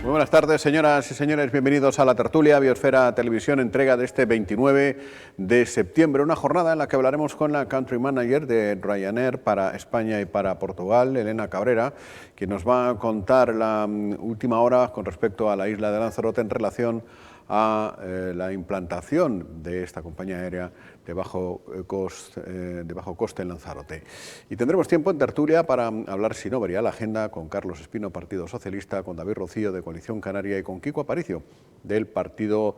Muy buenas tardes, señoras y señores. Bienvenidos a la tertulia Biosfera Televisión, entrega de este 29 de septiembre. Una jornada en la que hablaremos con la Country Manager de Ryanair para España y para Portugal, Elena Cabrera, quien nos va a contar la última hora con respecto a la isla de Lanzarote en relación a la implantación de esta compañía aérea de bajo coste en Lanzarote. Y tendremos tiempo en tertulia para hablar, si no varía la agenda, con Carlos Espino, Partido Socialista, con David Rocío, de Coalición Canaria, y con Kiko Aparicio, del Partido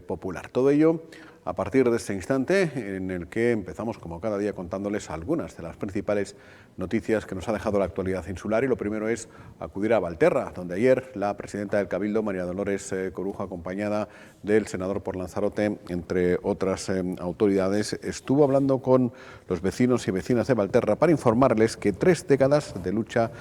Popular. Todo ello a partir de este instante en el que empezamos, como cada día, contándoles algunas de las principales noticias que nos ha dejado la actualidad insular. Y lo primero es acudir a Valterra, donde ayer la presidenta del Cabildo, María Dolores Corujo, acompañada del senador por Lanzarote, entre otras autoridades, estuvo hablando con los vecinos y vecinas de Valterra para informarles que 3 décadas de lucha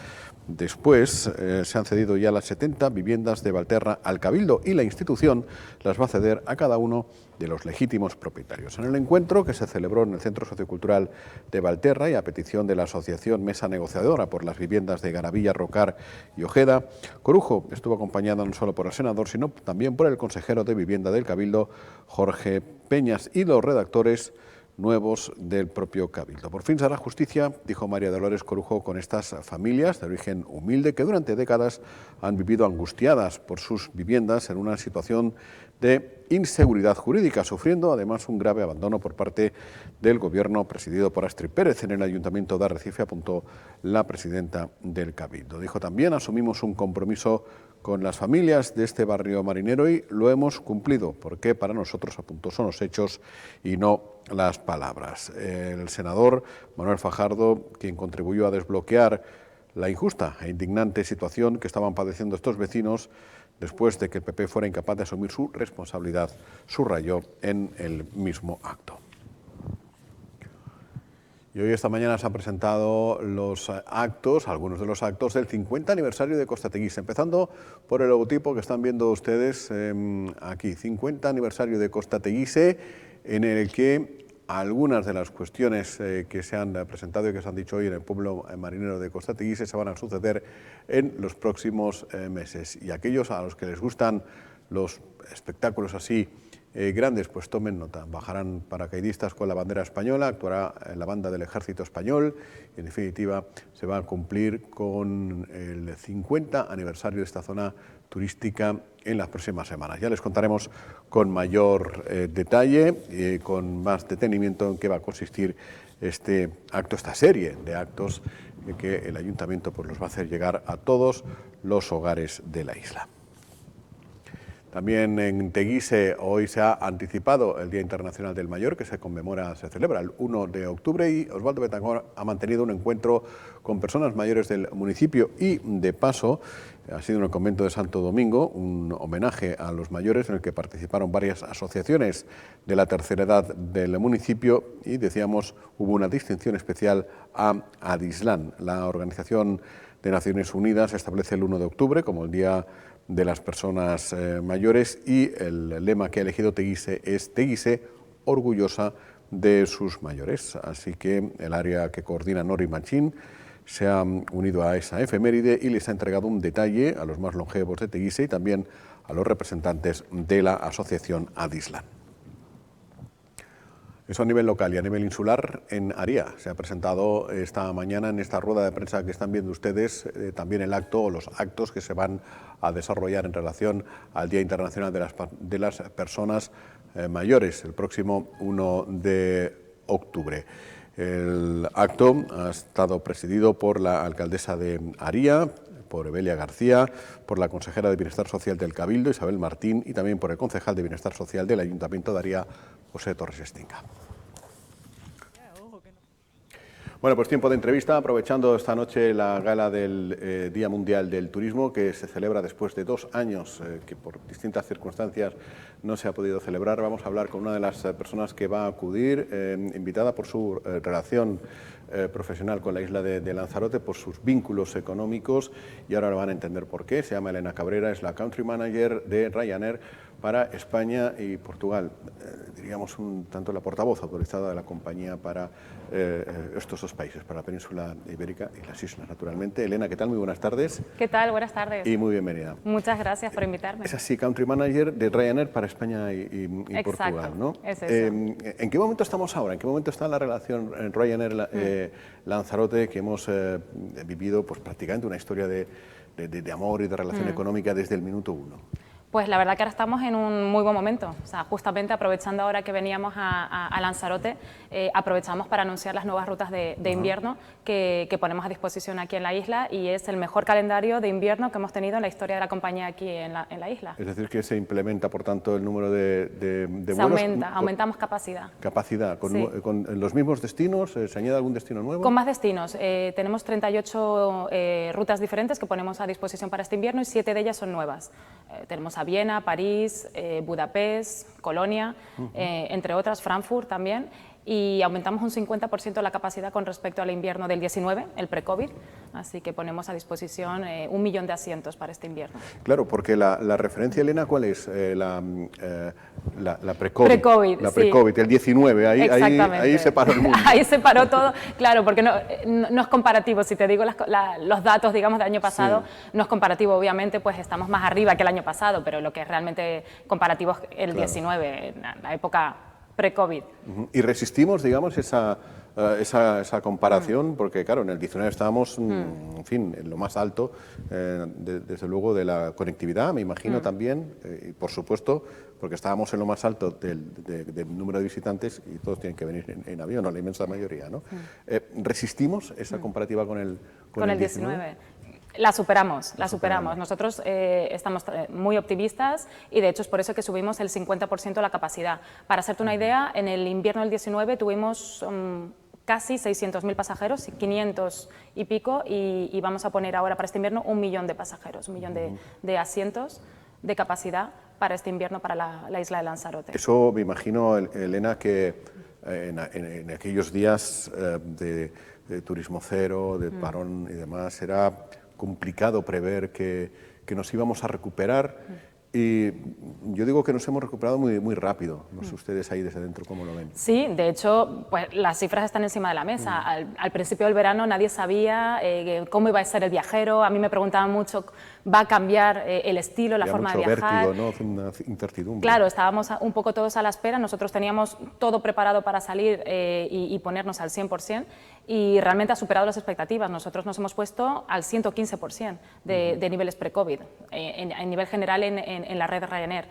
después se han cedido ya las 70 viviendas de Valterra al Cabildo, y la institución las va a ceder a cada uno de los legítimos propietarios. En el encuentro, que se celebró en el Centro Sociocultural de Valterra y a petición de la Asociación Mesa Negociadora por las Viviendas de Garavilla, Rocar y Ojeda, Corujo estuvo acompañada no solo por el senador, sino también por el consejero de Vivienda del Cabildo, Jorge Peñas, y los redactores nuevos del propio Cabildo. Por fin se hará justicia, dijo María Dolores Corujo, con estas familias de origen humilde que durante décadas han vivido angustiadas por sus viviendas en una situación de inseguridad jurídica, sufriendo además un grave abandono por parte del gobierno presidido por Astrid Pérez. En el Ayuntamiento de Arrecife, apuntó la presidenta del Cabildo. Dijo también: asumimos un compromiso con las familias de este barrio marinero y lo hemos cumplido, porque para nosotros, apuntó, son los hechos y no las palabras. El senador Manuel Fajardo, quien contribuyó a desbloquear la injusta e indignante situación que estaban padeciendo estos vecinos después de que el PP fuera incapaz de asumir su responsabilidad, subrayó en el mismo acto. Y hoy, esta mañana, se han presentado los actos, algunos de los actos del 50 aniversario de Costa Teguise, empezando por el logotipo que están viendo ustedes aquí, 50 aniversario de Costa Teguise, en el que algunas de las cuestiones que se han presentado y que se han dicho hoy en el pueblo marinero de Costa Teguise se van a suceder en los próximos meses. Y aquellos a los que les gustan los espectáculos así grandes, pues tomen nota. Bajarán paracaidistas con la bandera española, actuará la banda del Ejército Español y, en definitiva, se va a cumplir con el 50 aniversario de esta zona turística en las próximas semanas. Ya les contaremos con mayor detalle, con más detenimiento, en qué va a consistir este acto, esta serie de actos que el Ayuntamiento pues los va a hacer llegar a todos los hogares de la isla. También en Teguise hoy se ha anticipado el Día Internacional del Mayor, que se celebra el 1 de octubre, y Osvaldo Betancor ha mantenido un encuentro con personas mayores del municipio y, de paso, ha sido en el convento de Santo Domingo un homenaje a los mayores en el que participaron varias asociaciones de la tercera edad del municipio, y, decíamos, hubo una distinción especial a Adislán. La Organización de Naciones Unidas establece el 1 de octubre como el Día de las Personas Mayores, y el lema que ha elegido Teguise es: Teguise, orgullosa de sus mayores. Así que el área que coordina Nori Machín se ha unido a esa efeméride y les ha entregado un detalle a los más longevos de Teguise y también a los representantes de la asociación Adislán. Eso a nivel local. Y a nivel insular, en Aría se ha presentado esta mañana, en esta rueda de prensa que están viendo ustedes, también el acto o los actos que se van a desarrollar en relación al Día Internacional de las Personas Mayores, el próximo 1 de octubre. El acto ha estado presidido por la alcaldesa de Aría, por Evelia García, por la consejera de Bienestar Social del Cabildo, Isabel Martín, y también por el concejal de Bienestar Social del Ayuntamiento de Aría, José Torres Estinga. Bueno, pues tiempo de entrevista, aprovechando esta noche la gala del Día Mundial del Turismo, que se celebra después de 2 años que por distintas circunstancias no se ha podido celebrar. Vamos a hablar con una de las personas que va a acudir, invitada por su relación profesional con la isla de Lanzarote por sus vínculos económicos, y ahora lo van a entender por qué. Se llama Elena Cabrera, es la Country Manager de Ryanair para España y Portugal. Diríamos un tanto la portavoz autorizada de la compañía para estos dos países, para la península ibérica y las islas, naturalmente. Elena, ¿qué tal? Muy buenas tardes. ¿Qué tal? Buenas tardes. Y muy bienvenida. Muchas gracias por invitarme. Es así, Country Manager de Ryanair para España y Portugal, ¿no? Es eso. ¿En qué momento estamos ahora? ¿En qué momento está la relación Ryanair-Lanzarote, que hemos vivido pues, prácticamente una historia de amor y de relación económica desde el minuto uno? Pues la verdad que ahora estamos en un muy buen momento, o sea, justamente aprovechando ahora que veníamos a Lanzarote, aprovechamos para anunciar las nuevas rutas de invierno que ponemos a disposición aquí en la isla, y es el mejor calendario de invierno que hemos tenido en la historia de la compañía aquí en la isla. Es decir, que se implementa, por tanto, el número de vuelos. Aumentamos capacidad. Capacidad, con los mismos destinos, ¿se añade algún destino nuevo? Con más destinos, tenemos 38 rutas diferentes que ponemos a disposición para este invierno y 7 de ellas son nuevas. Tenemos a Viena, París, Budapest, Colonia, entre otras, Frankfurt también, y aumentamos un 50% la capacidad con respecto al invierno del 19, el pre-COVID, así que ponemos a disposición 1 millón de asientos para este invierno. Claro, porque la referencia, Elena, ¿cuál es? La pre-COVID. Pre-COVID, la pre-COVID, el 19, ahí se paró el mundo. Ahí se paró todo, claro, porque no es comparativo, si te digo los datos, digamos, del año pasado, no es comparativo, obviamente, pues estamos más arriba que el año pasado, pero lo que es realmente comparativo es el 19, la época pre-COVID. Y resistimos, digamos, esa comparación, porque claro, en el 19 estábamos, en fin, en lo más alto, desde luego, de la conectividad, me imagino también, y por supuesto, porque estábamos en lo más alto del número de visitantes y todos tienen que venir en avión, o la inmensa mayoría, ¿no? ¿Resistimos esa comparativa con el 19? La superamos. Nosotros estamos muy optimistas y de hecho es por eso que subimos el 50% la capacidad. Para hacerte una idea, en el invierno del 19 tuvimos casi 600.000 pasajeros, 500 y pico, y vamos a poner ahora para este invierno 1 millón de pasajeros, 1 millón de asientos de capacidad para este invierno para la isla de Lanzarote. Eso me imagino, Elena, que en aquellos días de turismo cero, de parón y demás, era complicado prever que nos íbamos a recuperar, y yo digo que nos hemos recuperado muy rápido. No sé ustedes ahí desde dentro cómo lo ven. Sí, de hecho, pues las cifras están encima de la mesa. Al principio del verano nadie sabía cómo iba a ser el viajero. A mí me preguntaban mucho, ¿va a cambiar el estilo, la forma de viajar? Mucho vértigo, ¿no? Una incertidumbre. Claro, estábamos un poco todos a la espera. Nosotros teníamos todo preparado para salir y ponernos al 100%, y realmente ha superado las expectativas. Nosotros nos hemos puesto al 115% de niveles pre-COVID, en nivel general en la red de Ryanair.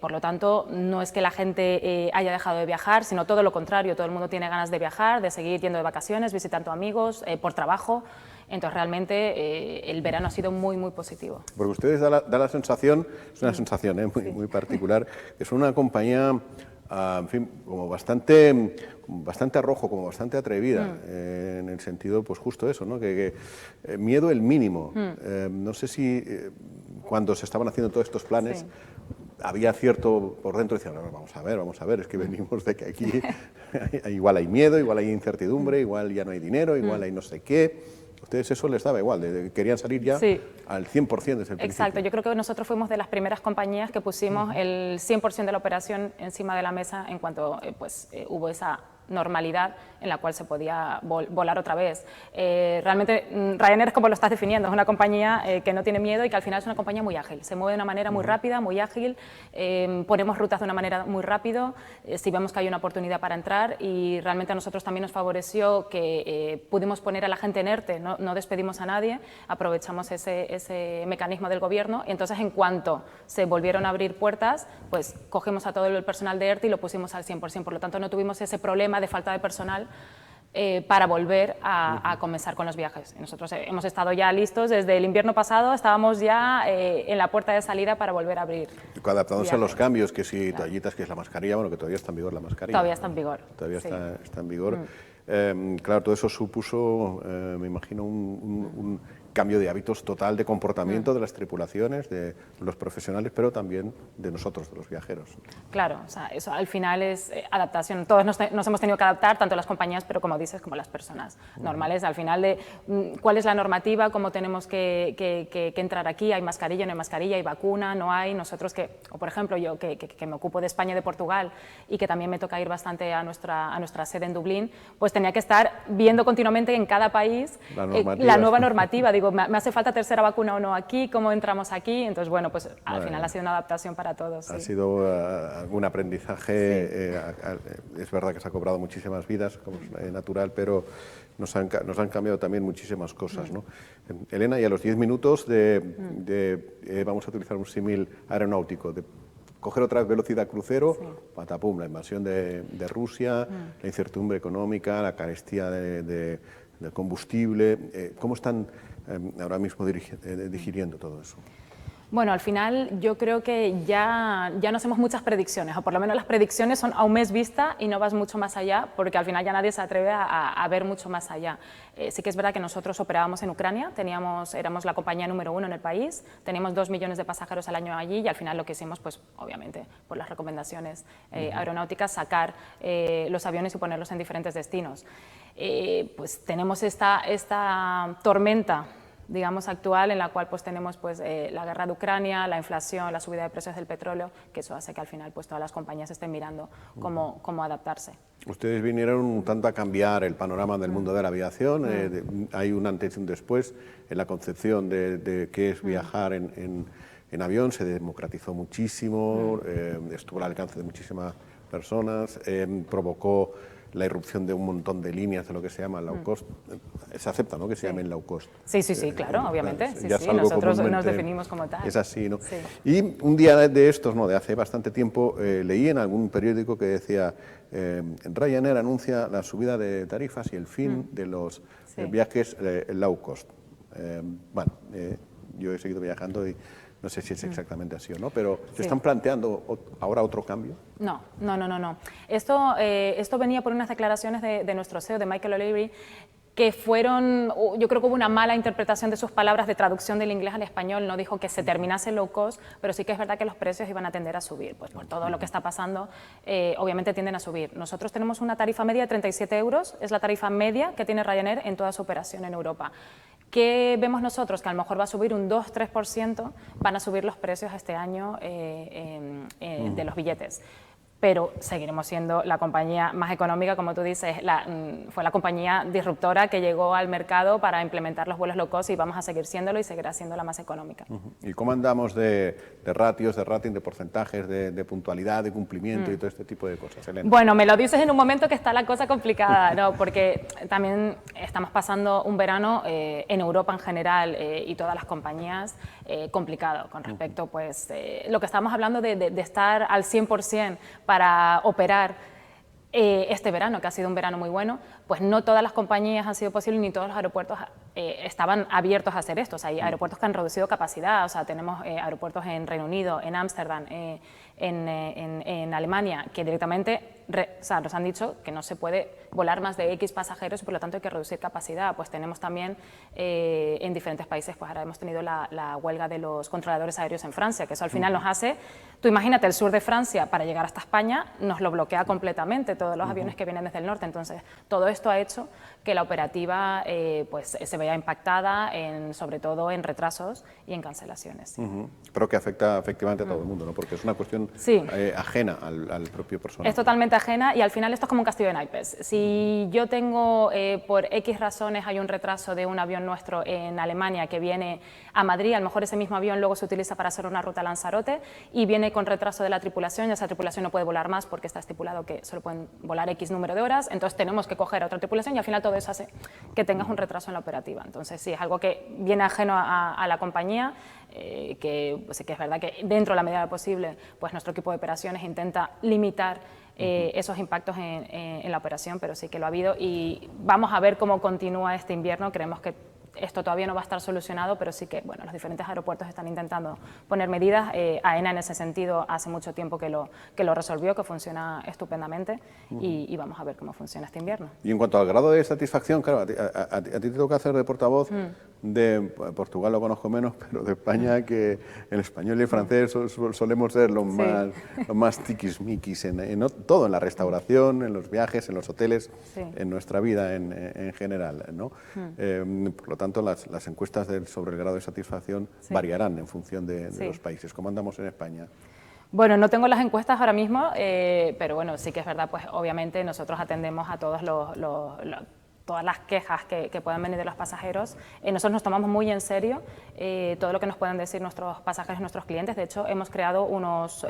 Por lo tanto, no es que la gente haya dejado de viajar, sino todo lo contrario. Todo el mundo tiene ganas de viajar, de seguir yendo de vacaciones, visitando amigos, por trabajo. Entonces, realmente, el verano ha sido muy positivo. Porque ustedes da la sensación, es una sensación muy particular, que son una compañía, en fin, como bastante arrojo, como bastante atrevida, en el sentido, pues justo eso, ¿no? Que miedo el mínimo. No sé si cuando se estaban haciendo todos estos planes, había cierto, por dentro decían, no, vamos a ver, es que venimos de que aquí igual hay miedo, igual hay incertidumbre, igual ya no hay dinero, igual hay no sé qué. Ustedes eso les daba igual, querían salir ya al 100% desde el principio. Exacto, yo creo que nosotros fuimos de las primeras compañías que pusimos el 100% de la operación encima de la mesa en cuanto hubo esa normalidad en la cual se podía volar otra vez. Realmente Ryanair es como lo estás definiendo, es una compañía que no tiene miedo y que al final es una compañía muy ágil, se mueve de una manera muy rápida, muy ágil, ponemos rutas de una manera muy rápido, si vemos que hay una oportunidad para entrar, y realmente a nosotros también nos favoreció que pudimos poner a la gente en ERTE, no despedimos a nadie, aprovechamos ese mecanismo del gobierno, y entonces en cuanto se volvieron a abrir puertas, pues cogimos a todo el personal de ERTE y lo pusimos al 100%, por lo tanto no tuvimos ese problema de falta de personal para volver a comenzar con los viajes. Nosotros hemos estado ya listos desde el invierno pasado, estábamos ya en la puerta de salida para volver a abrir. Adaptándose a los cambios, que si toallitas, que es la mascarilla, bueno, que todavía está en vigor la mascarilla. Todavía está en vigor. Todavía está en vigor. Claro, todo eso supuso, me imagino, un cambio de hábitos total de comportamiento de las tripulaciones, de los profesionales, pero también de nosotros, de los viajeros. Claro, o sea, eso al final es adaptación. Todos nos hemos tenido que adaptar, tanto las compañías, pero como dices, como las personas normales. Al final de cuál es la normativa, cómo tenemos que entrar aquí, hay mascarilla, no hay mascarilla, hay vacuna, no hay. Nosotros o por ejemplo, yo que me ocupo de España y de Portugal y que también me toca ir bastante a nuestra sede en Dublín, pues tenía que estar viendo continuamente en cada país la nueva normativa. Digo, ¿me hace falta tercera vacuna o no aquí? ¿Cómo entramos aquí? Entonces, bueno, pues al final ha sido una adaptación para todos. Ha sí. sido algún aprendizaje, es verdad que se ha cobrado muchísimas vidas, como es natural, pero nos han cambiado también muchísimas cosas, ¿no? Elena, y a los 10 minutos vamos a utilizar un símil aeronáutico, de coger otra vez velocidad crucero, patapum, la invasión de Rusia, la incertidumbre económica, la carestía de combustible. ¿Cómo están ahora mismo digiriendo todo eso? Bueno, al final yo creo que ya no hacemos muchas predicciones, o por lo menos las predicciones son a un mes vista y no vas mucho más allá, porque al final ya nadie se atreve a ver mucho más allá. Sí que es verdad que nosotros operábamos en Ucrania, éramos la compañía número 1 en el país, teníamos 2 millones de pasajeros al año allí y al final lo que hicimos, pues obviamente por las recomendaciones aeronáuticas, sacar los aviones y ponerlos en diferentes destinos. Pues tenemos esta tormenta, digamos, actual, en la cual pues tenemos pues, la guerra de Ucrania, la inflación, la subida de precios del petróleo, que eso hace que al final pues, todas las compañías estén mirando cómo adaptarse. Ustedes vinieron un tanto a cambiar el panorama del mundo de la aviación, hay un antes y un después en la concepción de qué es viajar en avión, se democratizó muchísimo, estuvo al alcance de muchísimas personas, provocó la irrupción de un montón de líneas de lo que se llama low cost. Se acepta, ¿no?, que se llamen low cost. Sí, claro, obviamente. Sí, ya nosotros nos definimos como tal. Es así, ¿no? Sí. Y un día de estos, ¿no?, de hace bastante tiempo, leí en algún periódico que decía Ryanair anuncia la subida de tarifas y el fin de los viajes low cost. Bueno, yo he seguido viajando y no sé si es exactamente así o no, pero ¿se están planteando ahora otro cambio? No. Esto venía por unas declaraciones de nuestro CEO, de Michael O'Leary, que fueron, yo creo que hubo una mala interpretación de sus palabras de traducción del inglés al español. No dijo que se terminase el low cost, pero sí que es verdad que los precios iban a tender a subir, pues por todo lo que está pasando, obviamente tienden a subir. Nosotros tenemos una tarifa media de 37 euros, es la tarifa media que tiene Ryanair en toda su operación en Europa. ¿Qué vemos nosotros? Que a lo mejor va a subir un 2-3%, van a subir los precios este año de los billetes. Pero seguiremos siendo la compañía más económica, como tú dices, fue la compañía disruptora que llegó al mercado para implementar los vuelos low cost y vamos a seguir siéndolo y seguirá siendo la más económica. ¿Y cómo andamos de ratios, de rating, de porcentajes, de puntualidad, de cumplimiento y todo este tipo de cosas, Elena? Bueno, me lo dices en un momento que está la cosa complicada, ¿no? Porque también estamos pasando un verano en Europa en general y todas las compañías complicado con respecto, pues, lo que estamos hablando de estar al 100% para operar este verano, que ha sido un verano muy bueno, pues no todas las compañías han sido posibles ni todos los aeropuertos estaban abiertos a hacer esto. O sea, hay aeropuertos que han reducido capacidad, o sea, tenemos aeropuertos en Reino Unido, en Ámsterdam, en Alemania, que directamente nos han dicho que no se puede volar más de X pasajeros y por lo tanto hay que reducir capacidad. Pues tenemos también en diferentes países, pues ahora hemos tenido la huelga de los controladores aéreos en Francia, que eso al final nos hace, tú imagínate el sur de Francia para llegar hasta España, nos lo bloquea completamente todos los aviones que vienen desde el norte. Entonces todo esto ha hecho que la operativa pues se vea impactada, sobre todo en retrasos y en cancelaciones. Pero que afecta efectivamente a todo el mundo, ¿no? Porque es una cuestión ajena al propio personal. Es totalmente ajena y al final esto es como un castillo de naipes. Si yo tengo, por X razones, hay un retraso de un avión nuestro en Alemania que viene a Madrid, a lo mejor ese mismo avión luego se utiliza para hacer una ruta a Lanzarote y viene con retraso de la tripulación y esa tripulación no puede volar más porque está estipulado que solo pueden volar X número de horas, entonces tenemos que coger a otra tripulación y al final todo eso hace que tengas un retraso en la operativa. Entonces sí, es algo que viene ajeno a la compañía, que es verdad que dentro de la medida de lo posible pues nuestro equipo de operaciones intenta limitar esos impactos en la operación, pero sí que lo ha habido y vamos a ver cómo continúa este invierno. Creemos que esto todavía no va a estar solucionado, pero sí que bueno, los diferentes aeropuertos están intentando poner medidas. AENA en ese sentido hace mucho tiempo que lo resolvió, que funciona estupendamente y vamos a ver cómo funciona este invierno. Y en cuanto al grado de satisfacción, claro, a ti te toca hacer de portavoz de Portugal lo conozco menos, pero de España, que el español y el francés solemos ser los más tiquismiquis en todo, en la restauración, en los viajes, en los hoteles, en nuestra vida en general, ¿no? Por lo tanto, las encuestas sobre el grado de satisfacción variarán en función de los países. ¿Cómo andamos en España? Bueno, no tengo las encuestas ahora mismo, pero bueno, sí que es verdad, pues obviamente nosotros atendemos a todos todas las quejas que puedan venir de los pasajeros. Nosotros nos tomamos muy en serio todo lo que nos pueden decir nuestros pasajeros, nuestros clientes. De hecho, hemos creado unos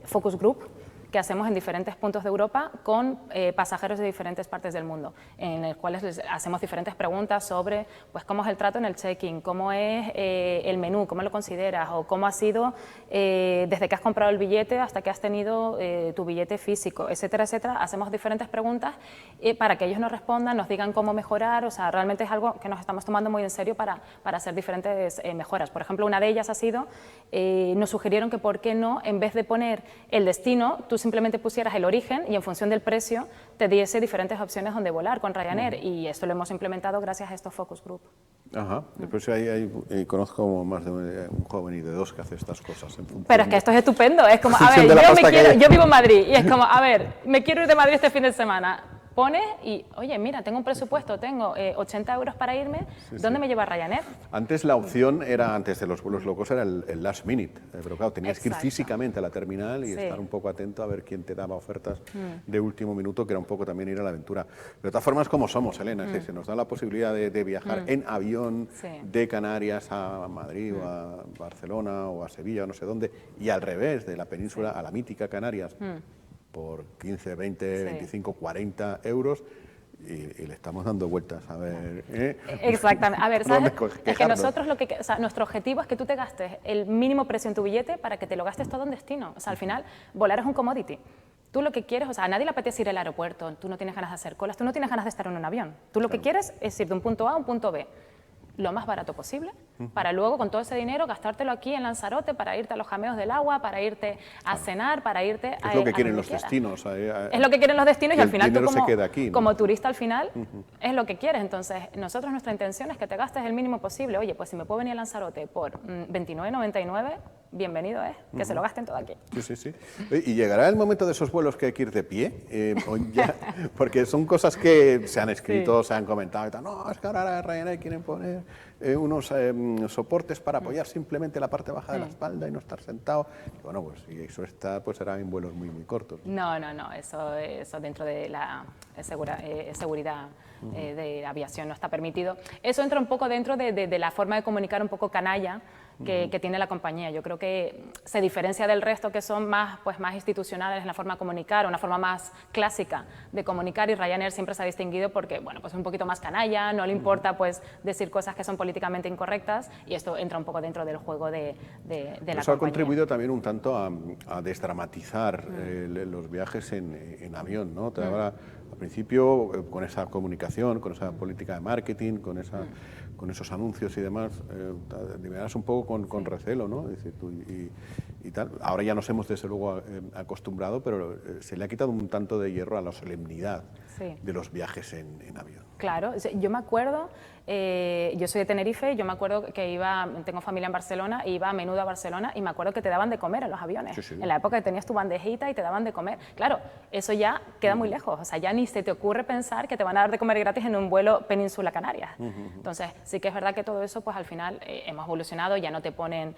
focus group que hacemos en diferentes puntos de Europa con pasajeros de diferentes partes del mundo, en los cuales les hacemos diferentes preguntas sobre pues, cómo es el trato en el check-in, cómo es el menú, cómo lo consideras, o cómo ha sido desde que has comprado el billete hasta que has tenido tu billete físico, etcétera, etcétera. Hacemos diferentes preguntas para que ellos nos respondan, nos digan cómo mejorar. O sea, realmente es algo que nos estamos tomando muy en serio para hacer diferentes mejoras. Por ejemplo, una de ellas ha sido, nos sugirieron que por qué no, en vez de poner el destino, tú simplemente pusieras el origen y en función del precio te diese diferentes opciones donde volar con Ryanair, y esto lo hemos implementado gracias a estos focus group. Ajá, después conozco más de un joven y de dos que hace estas cosas. Pero es que esto es estupendo, es como, a ver, yo vivo en Madrid y es como, a ver, me quiero ir de Madrid este fin de semana. Pones y, oye, mira, tengo un presupuesto, tengo 80 euros para irme, ¿dónde me lleva Ryanair? Antes la opción era, antes de los vuelos locos, era el last minute, pero claro, tenías que ir físicamente a la terminal y estar un poco atento a ver quién te daba ofertas de último minuto, que era un poco también ir a la aventura. De todas formas, como somos, Elena, es decir, se nos da la posibilidad de viajar en avión de Canarias a Madrid o a Barcelona o a Sevilla o no sé dónde, y al revés, de la península a la mítica Canarias, por 15, 20, 25, 40 euros, y le estamos dando vueltas, a ver... Exactamente. A ver, ¿sabes? Es que nosotros o sea, nuestro objetivo es que tú te gastes el mínimo precio en tu billete para que te lo gastes todo en destino. O sea, al final, volar es un commodity. Tú lo que quieres, o sea, a nadie le apetece ir al aeropuerto, tú no tienes ganas de hacer colas, tú no tienes ganas de estar en un avión. Tú lo que quieres es ir de un punto A a un punto B, lo más barato posible, para luego con todo ese dinero gastártelo aquí en Lanzarote, para irte a los jameos del agua, para irte a cenar, para irte a... Es lo que quieren los destinos. Es lo que quieren los destinos, y al final tú aquí, ¿no? como turista al final es lo que quieres. Entonces nosotros, nuestra intención es que te gastes el mínimo posible. Oye, pues si me puedo venir a Lanzarote por 29,99, bienvenido es, que se lo gasten todo aquí. Sí. ¿Y llegará el momento de esos vuelos que hay que ir de pie? Porque son cosas que se han escrito, se han comentado y tal. No, es que ahora Ryanair quieren poner unos soportes para apoyar simplemente la parte baja de la espalda y no estar sentado. Y bueno, pues si eso está, pues será en vuelos muy, muy cortos. No, eso dentro de la seguridad de la aviación no está permitido. Eso entra un poco dentro de la forma de comunicar un poco canalla que tiene la compañía. Yo creo que se diferencia del resto, que son más institucionales en la forma de comunicar, una forma más clásica de comunicar, y Ryanair siempre se ha distinguido porque, bueno, pues es un poquito más canalla, no le importa pues decir cosas que son políticamente incorrectas, y esto entra un poco dentro del juego de la compañía. Eso ha contribuido también un tanto a desdramatizar los viajes en avión, ¿no? Ahora, al principio, con esa comunicación, con esa política de marketing, con esos anuncios y demás, te miras un poco con recelo, ¿no? Es decir, y tal. Ahora ya nos hemos, desde luego, acostumbrado, pero se le ha quitado un tanto de hierro a la solemnidad de los viajes en avión. Claro, yo me acuerdo, yo soy de Tenerife, yo me acuerdo que tengo familia en Barcelona, iba a menudo a Barcelona, y me acuerdo que te daban de comer en los aviones. En la época que tenías tu bandejita y te daban de comer. Claro, eso ya queda muy lejos, o sea, ya ni se te ocurre pensar que te van a dar de comer gratis en un vuelo Península Canarias. Entonces, sí que es verdad que todo eso, pues al final hemos evolucionado, ya no te ponen,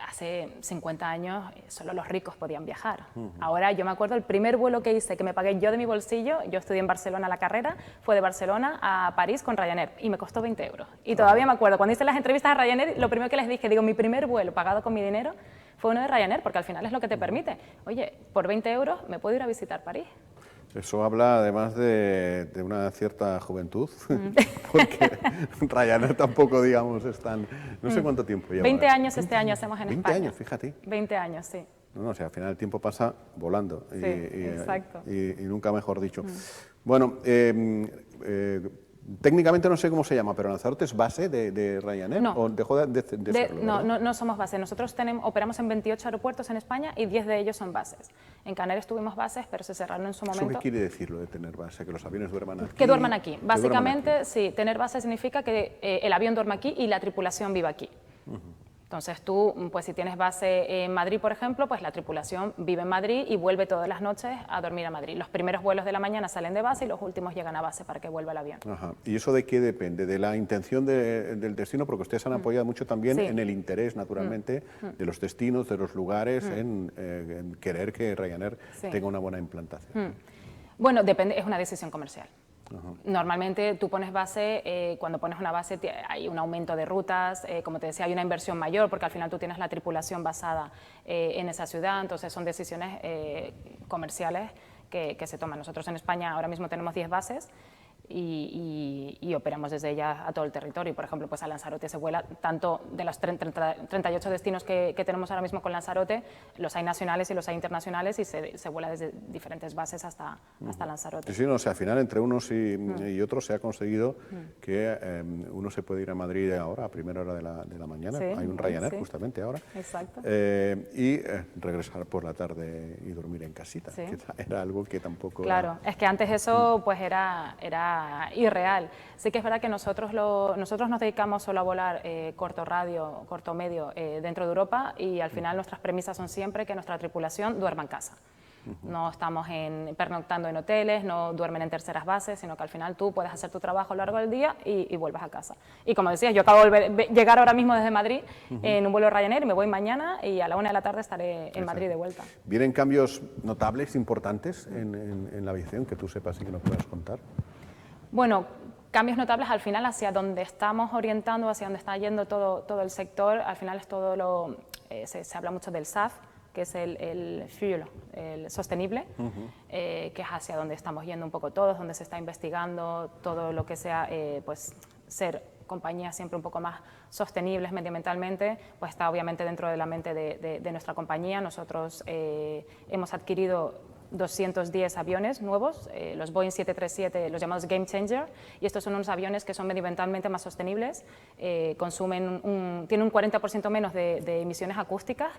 hace 50 años solo los ricos podían viajar. Ahora, yo me acuerdo, el primer vuelo que hice, que me pagué yo de mi bolsillo, yo estudié en Barcelona la carrera, fue de Barcelona a París con Ryanair, y me costó 20 euros. Y todavía me acuerdo, cuando hice las entrevistas a Ryanair, lo primero que les dije, mi primer vuelo pagado con mi dinero fue uno de Ryanair, porque al final es lo que te permite. Oye, por 20 euros me puedo ir a visitar París. Eso habla además de una cierta juventud, porque Ryanair tampoco, digamos, es tan... No sé cuánto tiempo lleva. 20 años este año hacemos en España. 20 años, fíjate. 20 años, sí. No, o sea, al final el tiempo pasa volando. Sí, exacto. Y nunca mejor dicho. Bueno, Técnicamente no sé cómo se llama, pero Lanzarote es base de Ryanair, No. ¿o dejó de serlo? No somos base. Nosotros operamos en 28 aeropuertos en España y 10 de ellos son bases. En Canarias tuvimos bases, pero se cerraron en su momento. ¿Eso qué quiere decir lo de tener base? ¿Que los aviones duerman aquí? Que duerman aquí. Que Básicamente, duerman aquí. sí, tener base significa que el avión duerma aquí y la tripulación vive aquí. Entonces tú, pues si tienes base en Madrid, por ejemplo, pues la tripulación vive en Madrid y vuelve todas las noches a dormir a Madrid. Los primeros vuelos de la mañana salen de base y los últimos llegan a base para que vuelva el avión. Ajá. ¿Y eso de qué depende? ¿De la intención del destino? Porque ustedes han apoyado mucho también Sí. en el interés, naturalmente, de los destinos, de los lugares, en querer que Ryanair Sí. tenga una buena implantación. Bueno, depende, es una decisión comercial. Normalmente tú pones base, cuando pones una base hay un aumento de rutas, como te decía, hay una inversión mayor porque al final tú tienes la tripulación basada en esa ciudad, entonces son decisiones comerciales que se toman. Nosotros en España ahora mismo tenemos 10 bases y operamos desde ellas a todo el territorio. Por ejemplo, pues a Lanzarote se vuela tanto de los 38 destinos que tenemos ahora mismo con Lanzarote, los hay nacionales y los hay internacionales y se vuela desde diferentes bases hasta Lanzarote. Sí, no, o sea, al final entre unos y otros se ha conseguido que uno se puede ir a Madrid ahora a primera hora de la mañana, Sí, hay un Ryanair sí. justamente ahora, Exacto. y regresar por la tarde y dormir en casita, Sí. que era algo que tampoco... Claro, es que antes eso pues era irreal. Sí que es verdad que nosotros nos dedicamos solo a volar corto radio, corto medio dentro de Europa y al final nuestras premisas son siempre que nuestra tripulación duerma en casa. No estamos pernoctando en hoteles, no duermen en terceras bases, sino que al final tú puedes hacer tu trabajo a lo largo del día y vuelvas a casa. Y como decías, yo acabo de llegar ahora mismo desde Madrid en un vuelo Ryanair y me voy mañana y a la 1 de la tarde estaré en Madrid de vuelta. ¿Vienen cambios notables, importantes en la aviación que tú sepas y que nos puedas contar? Bueno, cambios notables al final hacia donde estamos orientando, hacia donde está yendo todo el sector, al final es todo lo... se habla mucho del SAF, que es el fuel, el sostenible, que es hacia donde estamos yendo un poco todos, donde se está investigando todo lo que sea, pues ser compañías siempre un poco más sostenibles medioambientalmente, pues está obviamente dentro de la mente de nuestra compañía. Nosotros hemos adquirido 210 aviones nuevos, los Boeing 737, los llamados Game Changer, y estos son unos aviones que son medioambientalmente más sostenibles, tienen un 40% menos de emisiones acústicas,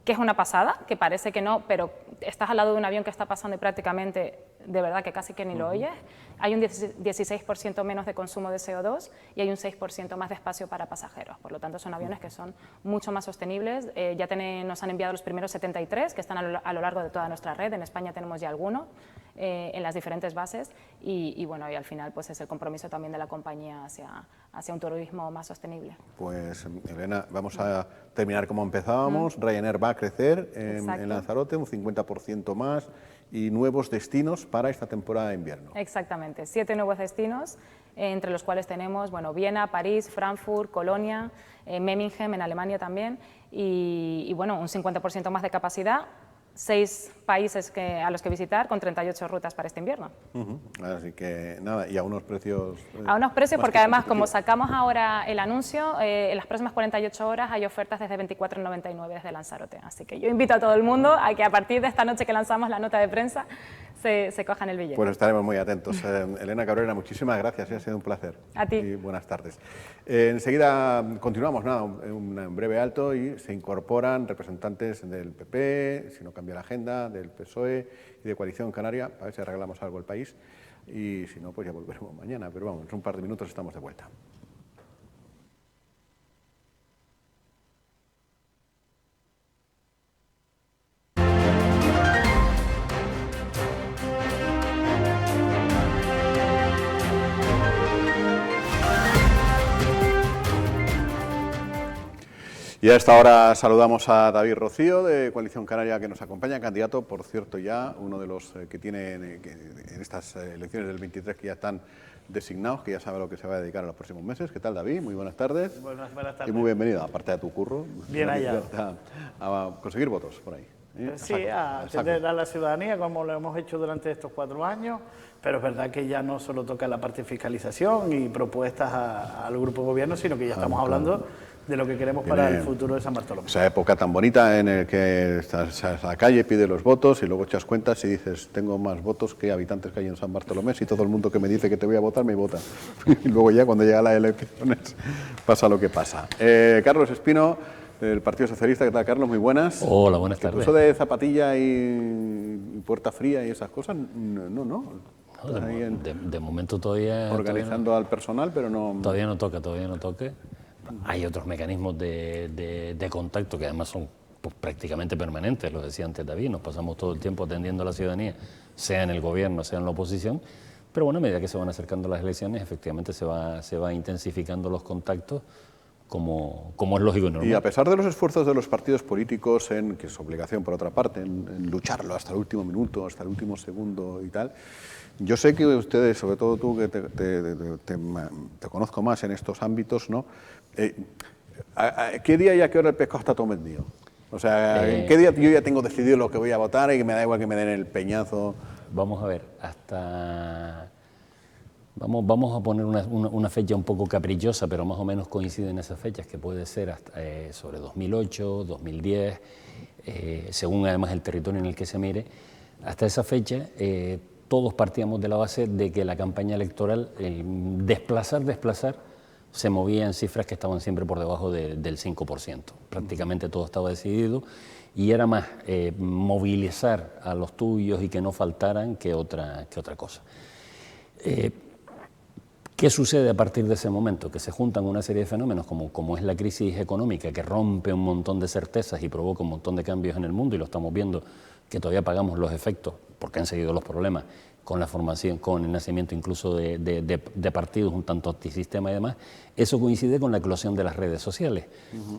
que es una pasada, que parece que no, pero estás al lado de un avión que está pasando y prácticamente, de verdad que casi que ni lo oyes. Hay un 16% menos de consumo de CO2 y hay un 6% más de espacio para pasajeros. Por lo tanto, son aviones que son mucho más sostenibles. Ya nos han enviado los primeros 73, que están a lo largo de toda nuestra red. En España tenemos ya algunos en las diferentes bases y bueno, y al final pues es el compromiso también de la compañía hacia un turismo más sostenible. Pues Elena, vamos a terminar como empezábamos. Ryanair va a crecer en Lanzarote un 50% más y nuevos destinos para esta temporada de invierno. Exactamente, 7 nuevos destinos, entre los cuales tenemos Viena, París, Frankfurt, Colonia, Memmingen en Alemania también y bueno, un 50% más de capacidad, 6 países a los que visitar con 38 rutas para este invierno. Así que nada, y a unos precios... A unos precios porque además como sacamos ahora el anuncio, en las próximas 48 horas hay ofertas desde 24,99 desde Lanzarote. Así que yo invito a todo el mundo a que a partir de esta noche que lanzamos la nota de prensa se cojan el billete. Pues estaremos muy atentos. Elena Cabrera, muchísimas gracias, ha sido un placer. A ti. Y buenas tardes. Enseguida continuamos, un breve alto y se incorporan representantes del PP, si no cambia la agenda, del PSOE y de Coalición Canaria, a ver si arreglamos algo el país y si no, pues ya volveremos mañana, pero vamos, en un par de minutos estamos de vuelta. Y a esta hora saludamos a David Rocío, de Coalición Canaria, que nos acompaña, candidato, por cierto, ya uno de los que tiene en estas elecciones del 23 que ya están designados, que ya sabe a lo que se va a dedicar en los próximos meses. ¿Qué tal, David? Muy buenas tardes. Buenas tardes. Y muy bienvenido, aparte de tu curro. Bien allá. A conseguir votos por ahí. Sí, a atender a la ciudadanía, como lo hemos hecho durante estos 4 años, pero es verdad que ya no solo toca la parte de fiscalización y propuestas al grupo de gobierno, sino que ya estamos hablando de lo que queremos para el futuro de San Bartolomé. Esa época tan bonita en la que estás a la calle, pides los votos y luego echas cuentas y dices, tengo más votos que habitantes que hay en San Bartolomé, y todo el mundo que me dice que te voy a votar, me vota. Y luego ya cuando llegan las elecciones pasa lo que pasa. Carlos Espino, del Partido Socialista. ¿Qué tal, Carlos? Muy buenas. Hola, buenas tardes. ¿Eso de zapatilla y puerta fría y esas cosas? No. De momento todavía... Organizando al personal, pero no... Todavía no toca. Hay otros mecanismos de contacto que además son pues, prácticamente permanentes, lo decía antes David, nos pasamos todo el tiempo atendiendo a la ciudadanía, sea en el gobierno, sea en la oposición, pero bueno, a medida que se van acercando las elecciones, efectivamente se va intensificando los contactos, como es lógico y normal. Y a pesar de los esfuerzos de los partidos políticos, que es obligación por otra parte, en lucharlo hasta el último minuto, hasta el último segundo y tal, yo sé que ustedes, sobre todo tú, que te conozco más en estos ámbitos, ¿no? ¿Qué día y a qué hora el pescado está todo vendido? O sea, ¿en qué día yo ya tengo decidido lo que voy a votar y que me da igual que me den el peñazo? Vamos a ver, Vamos a poner una fecha un poco caprichosa, pero más o menos coincide en esas fechas, que puede ser hasta, sobre 2008, 2010, según además el territorio en el que se mire. Hasta esa fecha todos partíamos de la base de que la campaña electoral, desplazar, se movía en cifras que estaban siempre por debajo del 5%. Prácticamente todo estaba decidido y era más movilizar a los tuyos y que no faltaran que otra cosa. ¿Qué sucede a partir de ese momento? Que se juntan una serie de fenómenos como es la crisis económica, que rompe un montón de certezas y provoca un montón de cambios en el mundo, y lo estamos viendo que todavía pagamos los efectos, porque han seguido los problemas, con la formación, con el nacimiento incluso de partidos un tanto antisistema y demás. Eso coincide con la eclosión de las redes sociales.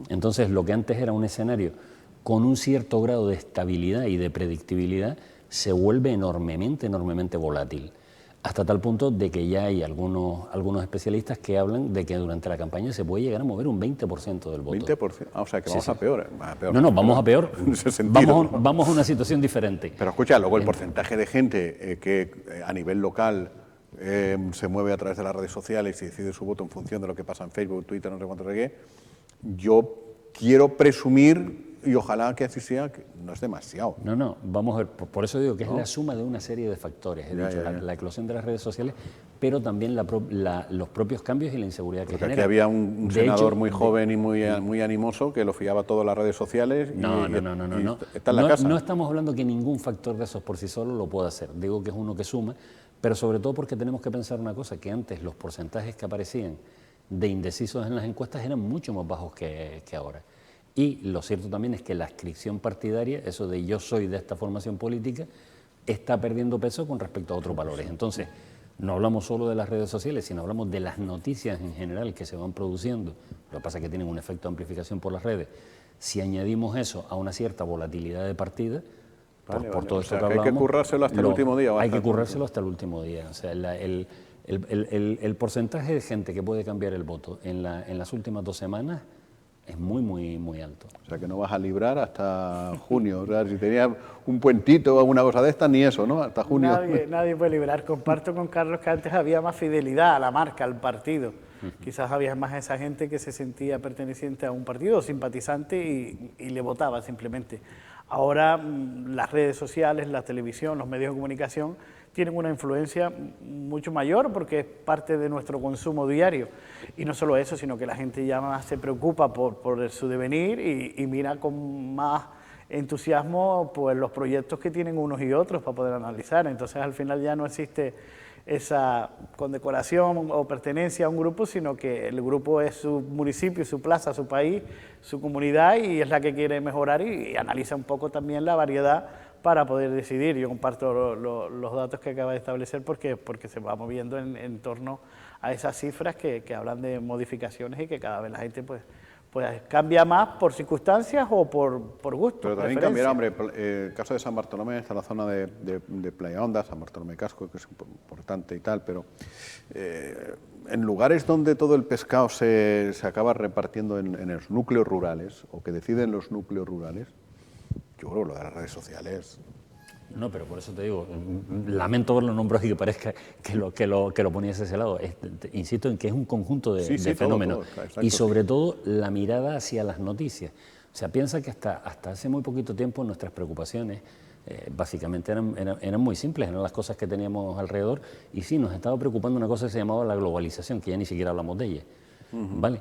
Entonces, lo que antes era un escenario con un cierto grado de estabilidad y de predictibilidad, se vuelve enormemente volátil. Hasta tal punto de que ya hay algunos especialistas que hablan de que durante la campaña se puede llegar a mover un 20% del voto. 20%, o sea que vamos a peor. No, vamos a peor. En ese sentido, vamos a una situación diferente. Pero escucha, luego el porcentaje de gente que a nivel local se mueve a través de las redes sociales y decide su voto en función de lo que pasa en Facebook, Twitter, no sé cuánto, yo quiero presumir, y ojalá que así sea, que no es demasiado. No, vamos a ver, por eso digo que es la suma de una serie de factores. He dicho, la eclosión de las redes sociales, pero también los propios cambios y la inseguridad que genera. Aquí había un senador muy joven y muy animoso que lo fiaba todo en las redes sociales. No. Está en la casa. No estamos hablando que ningún factor de esos por sí solo lo pueda hacer. Digo que es uno que suma, pero sobre todo porque tenemos que pensar una cosa, que antes los porcentajes que aparecían de indecisos en las encuestas eran mucho más bajos que ahora. Y lo cierto también es que la adscripción partidaria, eso de yo soy de esta formación política, está perdiendo peso con respecto a otros valores. Entonces, no hablamos solo de las redes sociales, sino hablamos de las noticias en general que se van produciendo. Lo que pasa es que tienen un efecto de amplificación por las redes. Si añadimos eso a una cierta volatilidad de partida, por todo esto que hablamos... Hay que currárselo hasta el último día. Hay que currárselo hasta el último día. O sea, el porcentaje de gente que puede cambiar el voto en las últimas 2 semanas es muy alto. O sea, que no vas a librar hasta junio. O sea, si tenías un puentito o alguna cosa de esta, ni eso, ¿no? Hasta junio. Nadie puede librar. Comparto con Carlos que antes había más fidelidad a la marca, al partido. Quizás había más esa gente que se sentía perteneciente a un partido, simpatizante, y le votaba simplemente. Ahora las redes sociales, la televisión, los medios de comunicación tienen una influencia mucho mayor porque es parte de nuestro consumo diario. Y no solo eso, sino que la gente ya más se preocupa por su devenir y mira con más entusiasmo pues, los proyectos que tienen unos y otros para poder analizar. Entonces al final ya no existe esa condecoración o pertenencia a un grupo, sino que el grupo es su municipio, su plaza, su país, su comunidad, y es la que quiere mejorar y analiza un poco también la variedad para poder decidir. Yo comparto los datos que acaba de establecer porque se va moviendo en torno a esas cifras que hablan de modificaciones y que cada vez la gente pues cambia más por circunstancias o por gusto. Pero también cambiará, hombre, el caso de San Bartolomé, está en la zona de Playa Honda, San Bartolomé Casco, que es importante y tal, pero en lugares donde todo el pescado se acaba repartiendo en los núcleos rurales, o que deciden los núcleos rurales, yo creo que lo de las redes sociales No, pero por eso te digo, lamento verlo en hombros y que parezca que lo ponías a ese lado. Insisto en que es un conjunto de fenómenos todo, y sobre todo la mirada hacia las noticias. O sea, piensa que hasta hace muy poquito tiempo nuestras preocupaciones básicamente eran muy simples, eran las cosas que teníamos alrededor y sí, nos estaba preocupando una cosa que se llamaba la globalización, que ya ni siquiera hablamos de ella, ¿vale?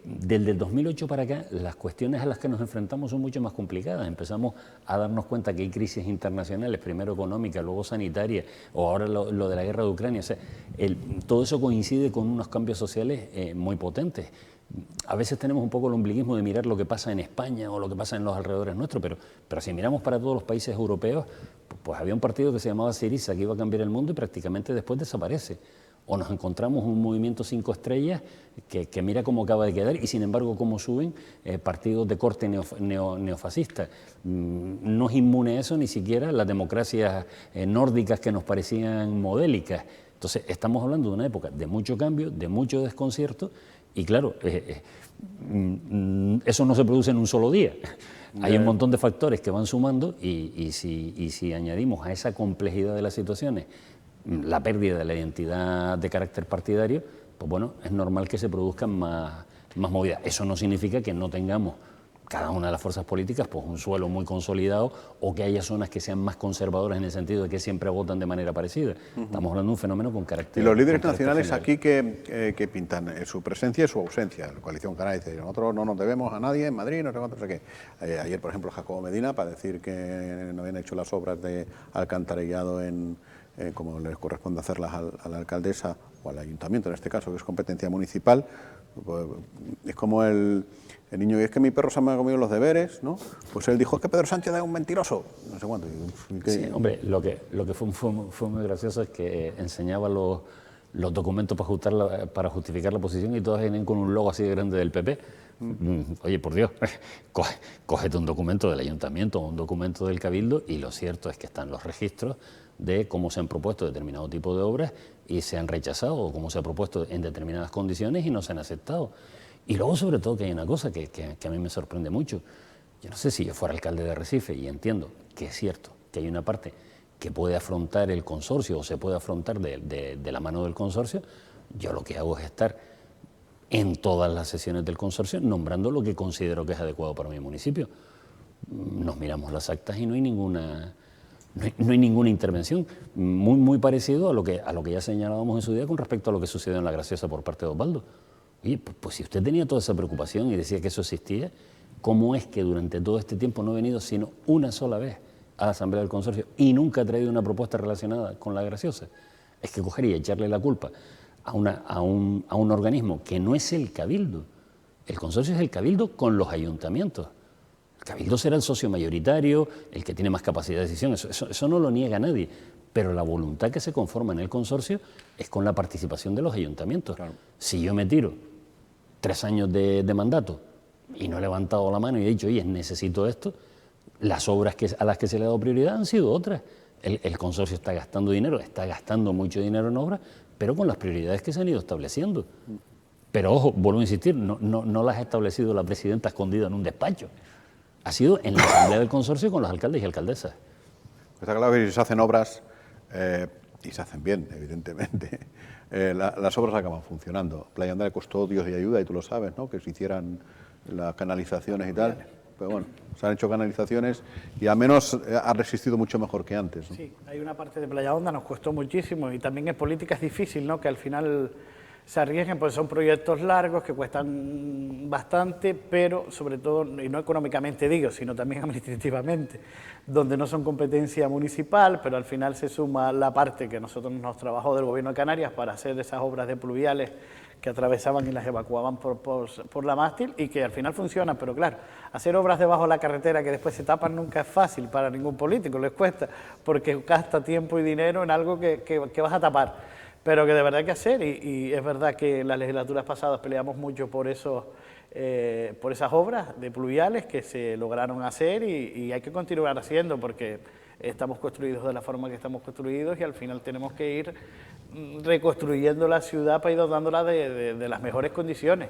Desde el 2008 para acá, las cuestiones a las que nos enfrentamos son mucho más complicadas. Empezamos a darnos cuenta que hay crisis internacionales, primero económica, luego sanitaria, o ahora lo de la guerra de Ucrania. O sea, todo eso coincide con unos cambios sociales muy potentes. A veces tenemos un poco el ombliguismo de mirar lo que pasa en España o lo que pasa en los alrededores nuestros, pero si miramos para todos los países europeos, pues había un partido que se llamaba Syriza, que iba a cambiar el mundo y prácticamente después desaparece. O nos encontramos un movimiento 5 estrellas que mira cómo acaba de quedar y sin embargo cómo suben partidos de corte neofascista. No es inmune a eso ni siquiera las democracias nórdicas que nos parecían modélicas. Entonces estamos hablando de una época de mucho cambio, de mucho desconcierto y claro, eso no se produce en un solo día. Hay un montón de factores que van sumando y si añadimos a esa complejidad de las situaciones la pérdida de la identidad de carácter partidario, pues bueno, es normal que se produzcan más movidas. Eso no significa que no tengamos cada una de las fuerzas políticas pues un suelo muy consolidado o que haya zonas que sean más conservadoras en el sentido de que siempre votan de manera parecida. Estamos hablando de un fenómeno con carácter. ¿Y los líderes nacionales aquí qué pintan? Su presencia y su ausencia. La coalición canaria dice, nosotros no nos debemos a nadie en Madrid, no sé cuánto, no sé qué. Ayer, por ejemplo, Jacobo Medina, para decir que no habían hecho las obras de alcantarillado como les corresponde hacerlas a la alcaldesa o al ayuntamiento, en este caso, que es competencia municipal, pues, es como el niño, y es que mi perro se me ha comido los deberes, ¿no? Pues él dijo, es que Pedro Sánchez es un mentiroso, no sé cuánto. Sí, hombre, lo que fue muy gracioso es que enseñaba los documentos para justificar la posición y todos vienen con un logo así de grande del PP. Oye, por Dios, cógete un documento del ayuntamiento o un documento del cabildo y lo cierto es que están los registros de cómo se han propuesto determinado tipo de obras y se han rechazado, o cómo se ha propuesto en determinadas condiciones y no se han aceptado. Y luego, sobre todo, que hay una cosa que a mí me sorprende mucho. Yo no sé si yo fuera alcalde de Arrecife, y entiendo que es cierto que hay una parte que puede afrontar el consorcio o se puede afrontar de la mano del consorcio, yo lo que hago es estar en todas las sesiones del consorcio nombrando lo que considero que es adecuado para mi municipio. Nos miramos las actas y no hay ninguna intervención, muy parecido a lo que ya señalábamos en su día con respecto a lo que sucedió en La Graciosa por parte de Osvaldo. Oye, pues si usted tenía toda esa preocupación y decía que eso existía, ¿cómo es que durante todo este tiempo no ha venido sino una sola vez a la Asamblea del Consorcio y nunca ha traído una propuesta relacionada con La Graciosa? Es que cogería y echarle la culpa a un organismo que no es el Cabildo. El Consorcio es el Cabildo con los ayuntamientos. El Cabildo será el socio mayoritario, el que tiene más capacidad de decisión, eso no lo niega nadie, pero la voluntad que se conforma en el consorcio es con la participación de los ayuntamientos. Claro. Si yo me tiro 3 años de mandato y no he levantado la mano y he dicho, oye, necesito esto, las obras a las que se le ha dado prioridad han sido otras. El consorcio está gastando dinero, está gastando mucho dinero en obras, pero con las prioridades que se han ido estableciendo. Pero ojo, vuelvo a insistir, no las ha establecido la presidenta escondida en un despacho. Ha sido en la Asamblea del Consorcio con los alcaldes y alcaldesas. Está claro que si se hacen obras, y se hacen bien, evidentemente, las obras acaban funcionando. Playa Andal costó Dios y ayuda, y tú lo sabes, ¿no? Que se hicieran las canalizaciones y tal. Pero bueno, se han hecho canalizaciones y al menos ha resistido mucho mejor que antes, ¿no? Sí, hay una parte de Playa Honda, nos costó muchísimo y también en política es difícil, ¿no? Que al final se arriesguen, pues son proyectos largos que cuestan bastante, pero sobre todo, y no económicamente digo, sino también administrativamente, donde no son competencia municipal, pero al final se suma la parte que nosotros nos trabajó del Gobierno de Canarias para hacer esas obras de pluviales que atravesaban y las evacuaban por la mástil y que al final funcionan, pero claro, hacer obras debajo de la carretera que después se tapan nunca es fácil para ningún político, les cuesta, porque gasta tiempo y dinero en algo que vas a tapar. Pero que de verdad hay que hacer, y es verdad que en las legislaturas pasadas peleamos mucho por esas obras de pluviales que se lograron hacer y hay que continuar haciendo porque estamos construidos de la forma que estamos construidos y al final tenemos que ir reconstruyendo la ciudad para ir dotándola de las mejores condiciones.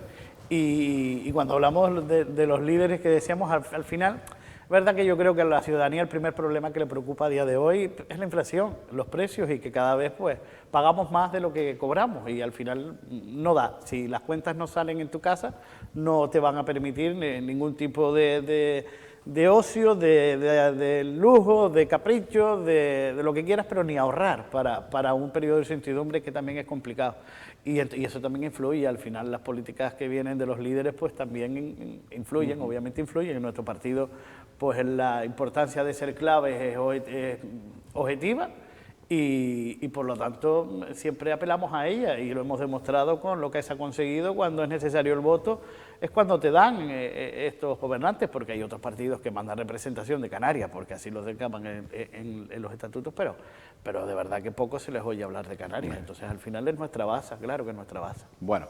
Y cuando hablamos de los líderes que decíamos, al final Es verdad que yo creo que a la ciudadanía el primer problema que le preocupa a día de hoy es la inflación, los precios, y que cada vez pues pagamos más de lo que cobramos y al final no da. Si las cuentas no salen en tu casa, no te van a permitir ningún tipo de ocio, de lujo, de capricho, de lo que quieras, pero ni ahorrar para un periodo de incertidumbre que también es complicado. Y eso también influye, al final las políticas que vienen de los líderes pues también influyen, obviamente influyen. En nuestro partido pues la importancia de ser clave es objetiva y por lo tanto siempre apelamos a ella y lo hemos demostrado con lo que se ha conseguido. Cuando es necesario el voto es cuando te dan estos gobernantes, porque hay otros partidos que mandan representación de Canarias, porque así los reclaman en los estatutos, pero de verdad que poco se les oye hablar de Canarias. Entonces al final es nuestra base, claro que es nuestra base. Bueno,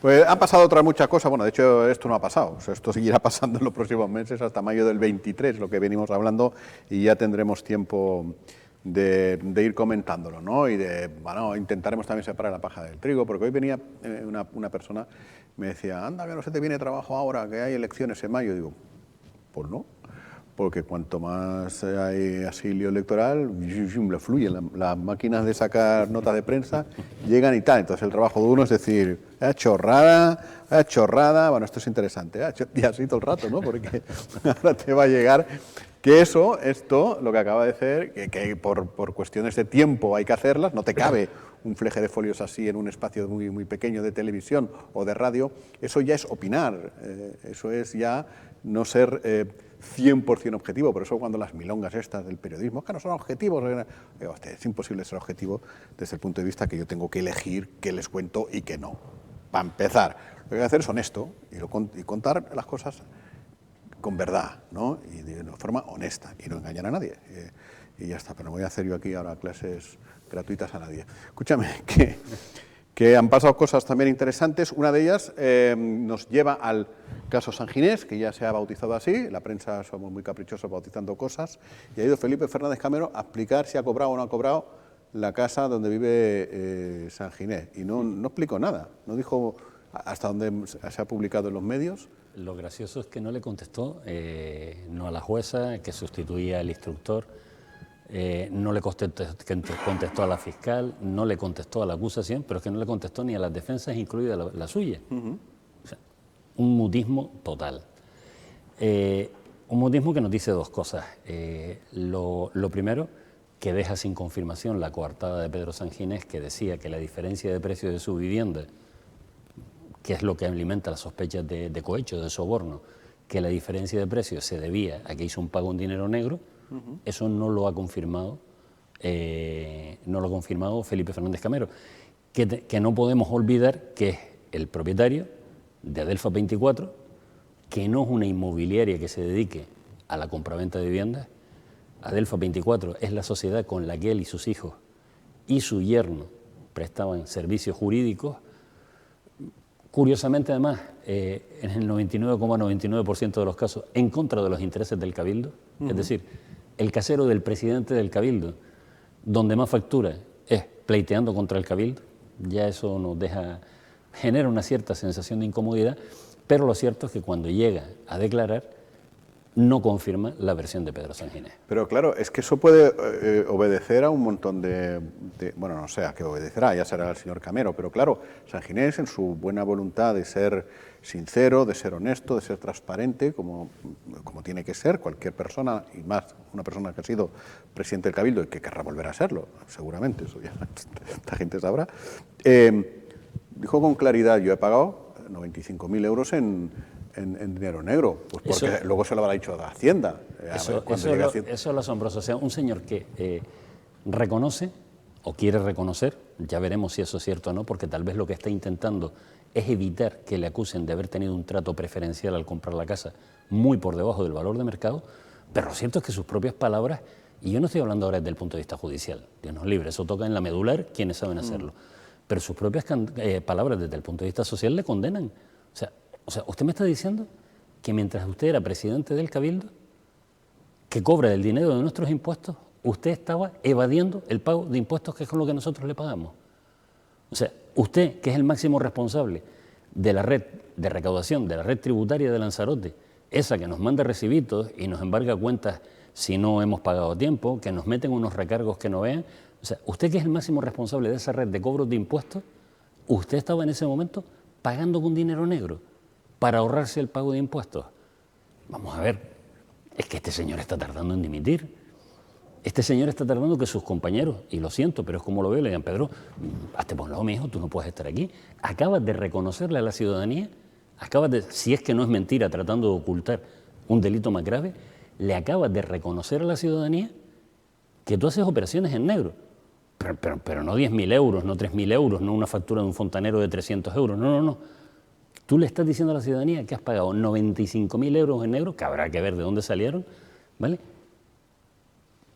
pues han pasado otras muchas cosas. Bueno, de hecho esto no ha pasado, o sea, esto seguirá pasando en los próximos meses hasta mayo del 23, lo que venimos hablando, y ya tendremos tiempo de ir comentándolo, ¿no? Y bueno, intentaremos también separar la paja del trigo, porque hoy venía una persona, me decía, anda, que no se te viene trabajo ahora, que hay elecciones en mayo. Digo, pues no, porque cuanto más hay asilio electoral, le fluyen las máquinas de sacar notas de prensa, llegan y tal. Entonces el trabajo de uno es decir, chorrada, bueno, esto es interesante, y así todo el rato, ¿no? Porque ahora te va a llegar que esto, lo que acaba de hacer, que por cuestiones de tiempo hay que hacerlas, no te cabe un fleje de folios así en un espacio muy, muy pequeño de televisión o de radio, eso ya es opinar, eso es ya no ser 100% objetivo. Por eso cuando las milongas estas del periodismo, que no son objetivos, es imposible ser objetivo desde el punto de vista que yo tengo que elegir qué les cuento y qué no. Para empezar, lo que hay que hacer es honesto y contar las cosas con verdad, ¿no? Y de una forma honesta, y no engañar a nadie. Y ya está, pero no voy a hacer yo aquí ahora clases gratuitas a nadie. Escúchame, que han pasado cosas también interesantes. Una de ellas nos lleva al caso San Ginés, que ya se ha bautizado así. La prensa somos muy caprichosos bautizando cosas. Y ha ido Felipe Fernández Camero a explicar si ha cobrado o no ha cobrado la casa donde vive San Ginés. Y no explicó nada, no dijo hasta dónde se ha publicado en los medios. Lo gracioso es que no le contestó, no a la jueza que sustituía al instructor, no le contestó a la fiscal, no le contestó a la acusación, pero es que no le contestó ni a las defensas, incluida la suya. O sea, un mutismo total. Un mutismo que nos dice dos cosas. Lo primero, que deja sin confirmación la coartada de Pedro Sanginés, que decía que la diferencia de precio de su vivienda, que es lo que alimenta las sospechas de cohecho, de soborno, que la diferencia de precios se debía a que hizo un pago en dinero negro. Eso no lo ha confirmado, Felipe Fernández Camero, que no podemos olvidar que es el propietario de Adelfa 24, que no es una inmobiliaria que se dedique a la compraventa de viviendas. Adelfa 24 es la sociedad con la que él y sus hijos y su yerno prestaban servicios jurídicos. Curiosamente, además, en el 99,99% de los casos, en contra de los intereses del Cabildo. Es decir, el casero del presidente del Cabildo, donde más factura es pleiteando contra el Cabildo. Ya eso nos genera una cierta sensación de incomodidad, pero lo cierto es que cuando llega a declarar, no confirma la versión de Pedro Sanginés. Pero claro, es que eso puede obedecer a un montón bueno, no sé a qué obedecerá, ya será el señor Camero, pero claro, Sanginés, en su buena voluntad de ser sincero, de ser honesto, de ser transparente, como tiene que ser cualquier persona, y más una persona que ha sido presidente del Cabildo y que querrá volver a serlo, seguramente, eso ya esta gente sabrá, dijo con claridad: yo he pagado 95.000 euros en dinero negro, pues porque eso, luego se lo habrá dicho a Hacienda. Eso es lo asombroso, o sea, un señor que reconoce o quiere reconocer, ya veremos si eso es cierto o no, porque tal vez lo que está intentando es evitar que le acusen de haber tenido un trato preferencial al comprar la casa muy por debajo del valor de mercado, pero lo cierto es que sus propias palabras, y yo no estoy hablando ahora desde el punto de vista judicial, Dios nos libre, eso toca en la medular quienes saben hacerlo, pero sus propias palabras desde el punto de vista social le condenan. O sea, usted me está diciendo que mientras usted era presidente del Cabildo, que cobra el dinero de nuestros impuestos, usted estaba evadiendo el pago de impuestos, que es con lo que nosotros le pagamos. O sea, usted, que es el máximo responsable de la red de recaudación, de la red tributaria de Lanzarote, esa que nos manda recibitos y nos embarga cuentas si no hemos pagado a tiempo, que nos meten unos recargos que no vean. O sea, usted que es el máximo responsable de esa red de cobros de impuestos, usted estaba en ese momento pagando con dinero negro para ahorrarse el pago de impuestos. Vamos a ver, es que este señor está tardando en dimitir. Este señor está tardando que sus compañeros, y lo siento, pero es como lo veo, le digan, Pedro, hazte por un lado, mijo, tú no puedes estar aquí. Acabas de reconocerle a la ciudadanía, si es que no es mentira, tratando de ocultar un delito más grave, le acabas de reconocer a la ciudadanía que tú haces operaciones en negro. Pero no 10.000 euros, no 3.000 euros, no una factura de un fontanero de 300 euros, no. Tú le estás diciendo a la ciudadanía que has pagado 95.000 euros en negro, que habrá que ver de dónde salieron, ¿vale?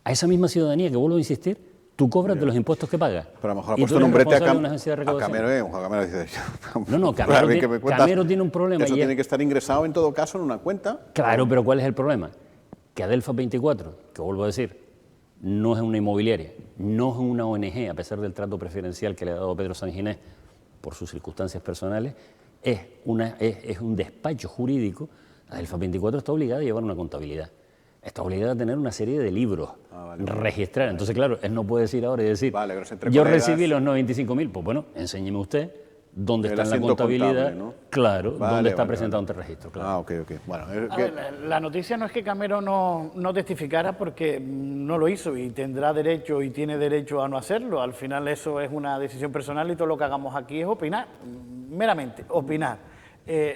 A esa misma ciudadanía, que vuelvo a insistir, tú cobras de los impuestos que pagas. Pero a lo mejor ha puesto en un brete a Camero dice... No, Camero tiene un problema. Eso tiene que estar ingresado en todo caso en una cuenta. Claro, pero ¿cuál es el problema? Que Adelfa 24, que vuelvo a decir, no es una inmobiliaria, no es una ONG, a pesar del trato preferencial que le ha dado Pedro Sanginés por sus circunstancias personales, es un despacho jurídico. Adelfa 24 está obligada a llevar una contabilidad, está obligada a tener una serie de libros, registrar. Entonces, claro, él no puede decir ahora y decir, yo recibí los 95.000, pues bueno, enséñeme usted dónde está en la contabilidad, contable, ¿no? Claro, dónde está presentado ante registro. Claro. Ok. Bueno, la noticia no es que Camero no testificara porque no lo hizo y tendrá derecho y tiene derecho a no hacerlo. Al final eso es una decisión personal y todo lo que hagamos aquí es opinar, meramente opinar.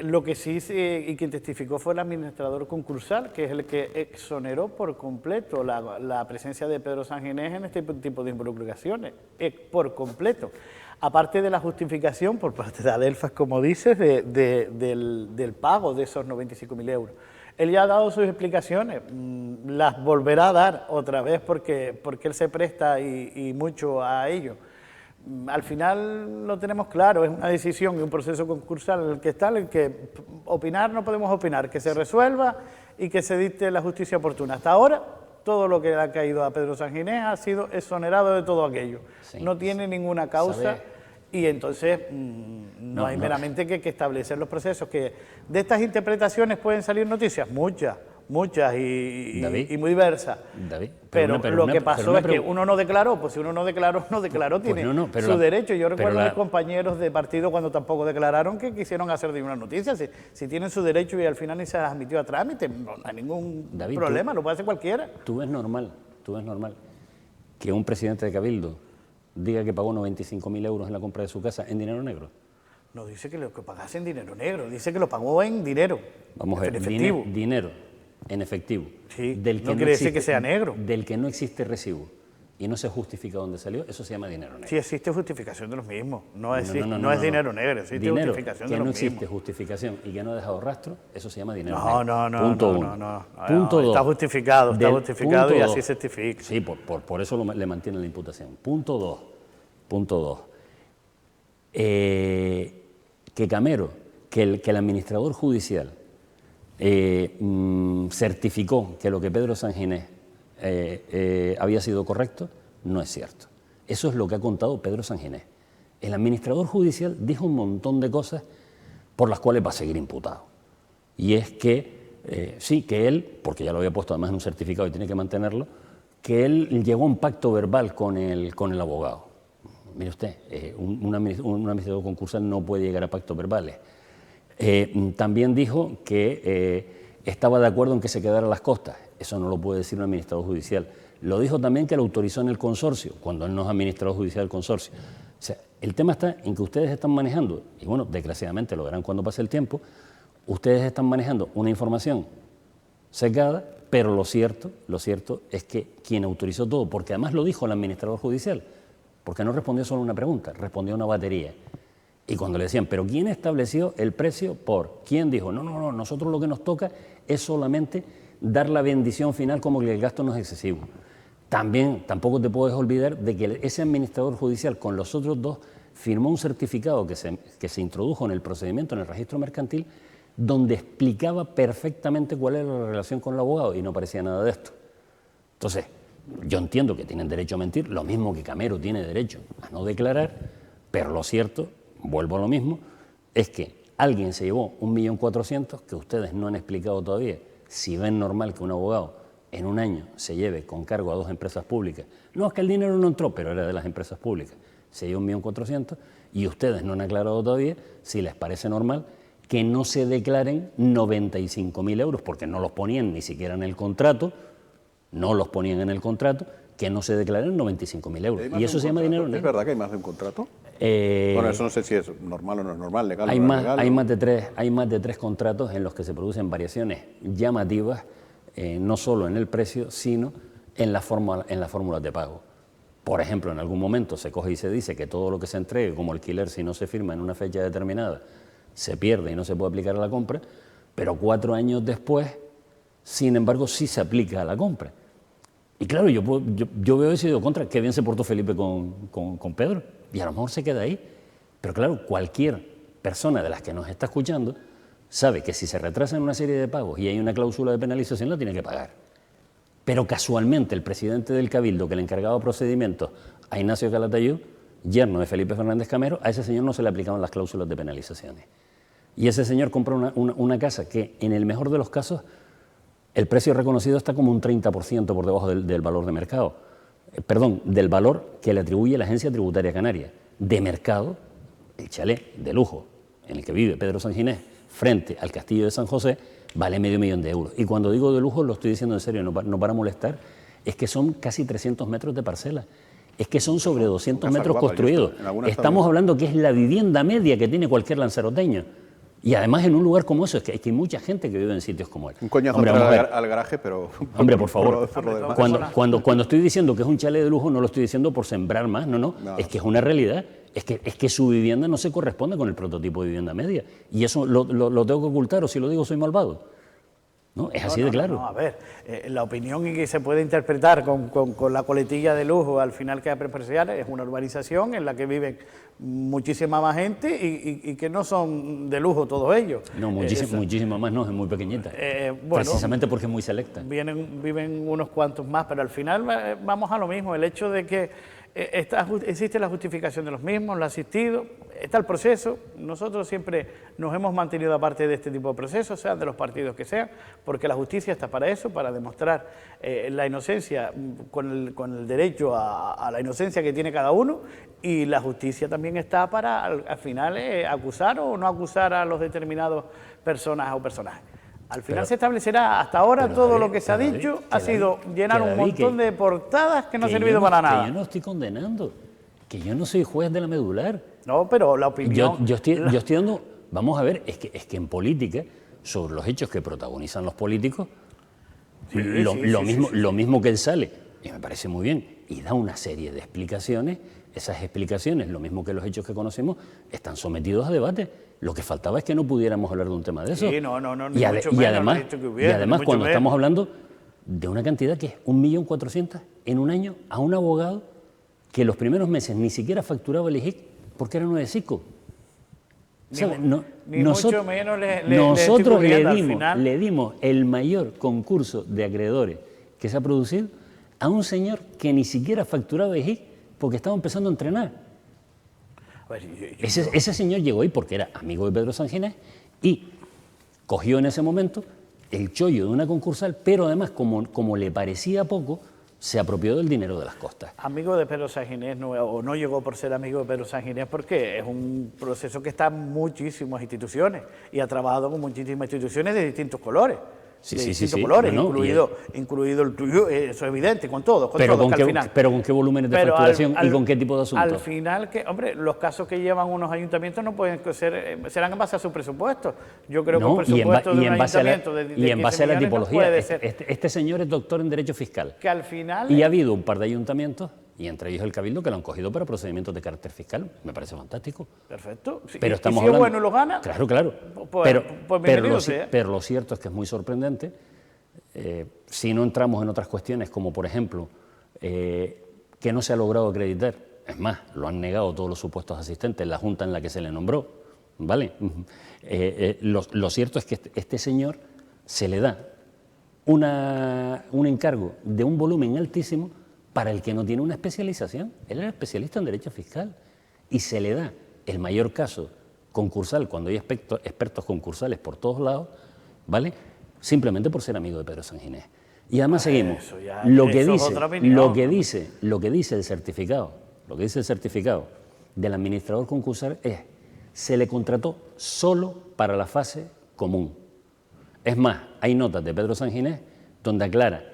Lo que sí y quien testificó fue el administrador concursal, que es el que exoneró por completo la presencia de Pedro Sanginés en este tipo de involucraciones, por completo. Aparte de la justificación por parte de Adelfa, como dices, del pago de esos 95.000 euros. Él ya ha dado sus explicaciones, las volverá a dar otra vez porque él se presta y mucho a ello. Al final lo tenemos claro, es una decisión y un proceso concursal en el que está, en el que opinar no podemos opinar, que se resuelva y que se dicte la justicia oportuna. Hasta ahora, todo lo que le ha caído a Pedro Sanginés ha sido exonerado de todo aquello. Sí, no tiene ninguna causa y entonces no hay meramente que establecer los procesos. Que de estas interpretaciones pueden salir noticias, muchas y muy diversas. David, pero lo que pasó es que uno no declaró, pues si uno no declaró, tiene su derecho. Yo recuerdo a mis compañeros de partido cuando tampoco declararon que quisieron hacer de una noticia. Si tienen su derecho y al final ni se las admitió a trámite, no hay ningún problema, lo puede hacer cualquiera. Tú ves normal que un presidente de Cabildo diga que pagó 95.000 euros en la compra de su casa en dinero negro. No dice que lo que pagase en dinero negro, dice que lo pagó en dinero. Vamos a ver, en efectivo. Dinero en efectivo. Sí, del que no quiere decir que sea negro. Del que no existe recibo y no se justifica dónde salió, eso se llama dinero negro. Sí existe justificación de los mismos, no es dinero negro, existe dinero justificación que de los no mismos. existe justificación y que no ha dejado rastro, eso se llama dinero negro. No. Punto uno. Punto dos. Está justificado y así se certifica. Sí, por eso le mantiene la imputación. Punto dos. Que Camero, que el administrador judicial certificó que lo que Pedro Sanginés había sido correcto, no es cierto. Eso es lo que ha contado Pedro Sanginés. El administrador judicial dijo un montón de cosas por las cuales va a seguir imputado. Y es que, sí, que él, porque ya lo había puesto además en un certificado y tiene que mantenerlo, que él llegó a un pacto verbal con el abogado. Mire usted, un administrador concursal no puede llegar a pactos verbales. También dijo que estaba de acuerdo en que se quedaran las costas. Eso no lo puede decir un administrador judicial. Lo dijo también que lo autorizó en el consorcio, cuando él no es administrador judicial del consorcio. O sea, el tema está en que ustedes están manejando, y bueno, desgraciadamente lo verán cuando pase el tiempo, ustedes están manejando una información secada, pero lo cierto es que quien autorizó todo, porque además lo dijo el administrador judicial, porque no respondió solo a una pregunta, respondió a una batería. Y cuando le decían, ¿pero quién estableció el precio por? ¿Quién dijo? No, nosotros lo que nos toca es solamente dar la bendición final como que el gasto no es excesivo. Tampoco te puedes olvidar de que ese administrador judicial con los otros dos firmó un certificado que se introdujo en el procedimiento, en el registro mercantil, donde explicaba perfectamente cuál era la relación con el abogado y no parecía nada de esto. Entonces, yo entiendo que tienen derecho a mentir, lo mismo que Camero tiene derecho a no declarar, pero lo cierto, vuelvo a lo mismo, es que alguien se llevó 1.400.000 que ustedes no han explicado todavía si ven normal que un abogado en un año se lleve con cargo a 2 empresas públicas. No, es que el dinero no entró, pero era de las empresas públicas. Se llevó 1.400.000 y ustedes no han aclarado todavía si les parece normal que no se declaren 95.000 euros, porque no los ponían ni siquiera en el contrato, que no se declaren 95.000 euros. Y eso se llama dinero negro. ¿Es verdad que hay más de un contrato? Bueno, eso no sé si es normal o no es normal, legal o no es legal. Hay más de 3 contratos en los que se producen variaciones llamativas, no solo en el precio, sino en las fórmulas de pago. Por ejemplo, en algún momento se coge y se dice que todo lo que se entregue como alquiler, si no se firma en una fecha determinada, se pierde y no se puede aplicar a la compra, pero 4 años después, sin embargo, sí se aplica a la compra. Y claro, yo veo eso y digo, contra, qué bien se portó Felipe con Pedro, y a lo mejor se queda ahí. Pero claro, cualquier persona de las que nos está escuchando sabe que si se retrasan una serie de pagos y hay una cláusula de penalización, la tiene que pagar. Pero casualmente el presidente del Cabildo, que le encargaba procedimientos a Ignacio Calatayud, yerno de Felipe Fernández Camero, a ese señor no se le aplicaban las cláusulas de penalizaciones. Y ese señor compra una casa que, en el mejor de los casos, el precio reconocido está como un 30% por debajo del valor de mercado. Del valor que le atribuye la Agencia Tributaria Canaria. De mercado, el chalet de lujo en el que vive Pedro Sanginés, frente al Castillo de San José, vale $500.000 euros. Y cuando digo de lujo, lo estoy diciendo en serio, no para molestar, es que son casi 300 metros de parcela. Es que son sobre 200 metros construidos. Estamos hablando que es la vivienda media que tiene cualquier lanzaroteño. Y además en un lugar como eso, es que hay mucha gente que vive en sitios como él. Un coñazo al garaje, pero... Hombre, por favor, cuando estoy diciendo que es un chalet de lujo, no lo estoy diciendo por sembrar más, no, es que es una realidad. Es que su vivienda no se corresponde con el prototipo de vivienda media. Y eso lo tengo que ocultar, o si lo digo soy malvado. ¿No? Es así de claro. A ver, la opinión que se puede interpretar con la coletilla de lujo al final que apreciar es una urbanización en la que viven muchísima más gente y que no son de lujo todos ellos. No, muchísima más no, es muy pequeñita. Precisamente porque es muy selecta. Viven unos cuantos más, pero al final vamos a lo mismo, el hecho de que existe la justificación de los mismos, el asistido, está el proceso. Nosotros siempre nos hemos mantenido aparte de este tipo de procesos, sean de los partidos que sean, porque la justicia está para eso, para demostrar la inocencia con el derecho a la inocencia que tiene cada uno, y la justicia también está para al final acusar o no acusar a los determinados personas o personajes. Al final se establecerá. Hasta ahora todo lo que se ha dicho ha sido llenar un montón de portadas que no han servido para nada. Que yo no estoy condenando, que yo no soy juez de la medular. No, pero la opinión... Yo estoy dando... Vamos a ver, es que en política, sobre los hechos que protagonizan los políticos, lo mismo que él sale, y me parece muy bien, y da una serie de explicaciones. Esas explicaciones, lo mismo que los hechos que conocemos, están sometidos a debate. Lo que faltaba es que no pudiéramos hablar de un tema de eso. Sí, no, y además cuando estamos hablando de una cantidad que es 1.400.000 en un año a un abogado que los primeros meses ni siquiera facturaba el IJIC porque era nuevecico. Nosotros le dimos el mayor concurso de acreedores que se ha producido a un señor que ni siquiera facturaba el IJIC porque estaba empezando a entrenar. Ese señor llegó ahí porque era amigo de Pedro Sanginés y cogió en ese momento el chollo de una concursal, pero además, como le parecía poco, se apropió del dinero de las costas. Amigo de Pedro Sanginés, no llegó por ser amigo de Pedro Sanginés, porque es un proceso que está en muchísimas instituciones y ha trabajado con muchísimas instituciones de distintos colores. Colores, incluido el tuyo, eso es evidente, con todos, pero con qué volúmenes de facturación y con qué tipo de asuntos. Al final, los casos que llevan unos ayuntamientos no pueden ser, serán en base a su presupuesto. Yo creo que el presupuesto de un ayuntamiento y en base a la tipología. Este señor es doctor en Derecho Fiscal. Que al final... Y ha habido un par de ayuntamientos, y entre ellos el Cabildo, que lo han cogido para procedimientos de carácter fiscal. Me parece fantástico. Perfecto. Pero estamos si hablando... bueno lo gana... Claro. Pero lo cierto es que es muy sorprendente. Si no entramos en otras cuestiones, como por ejemplo, que no se ha logrado acreditar, es más, lo han negado todos los supuestos asistentes, la junta en la que se le nombró, ¿vale? Lo cierto es que este señor se le da un encargo de un volumen altísimo para el que no tiene una especialización. Él era especialista en Derecho Fiscal y se le da el mayor caso concursal cuando hay expertos concursales por todos lados, ¿vale? Simplemente por ser amigo de Pedro Sanginés. Y además seguimos. Lo que dice el certificado del administrador concursal es: se le contrató solo para la fase común. Es más, hay notas de Pedro Sanginés donde aclara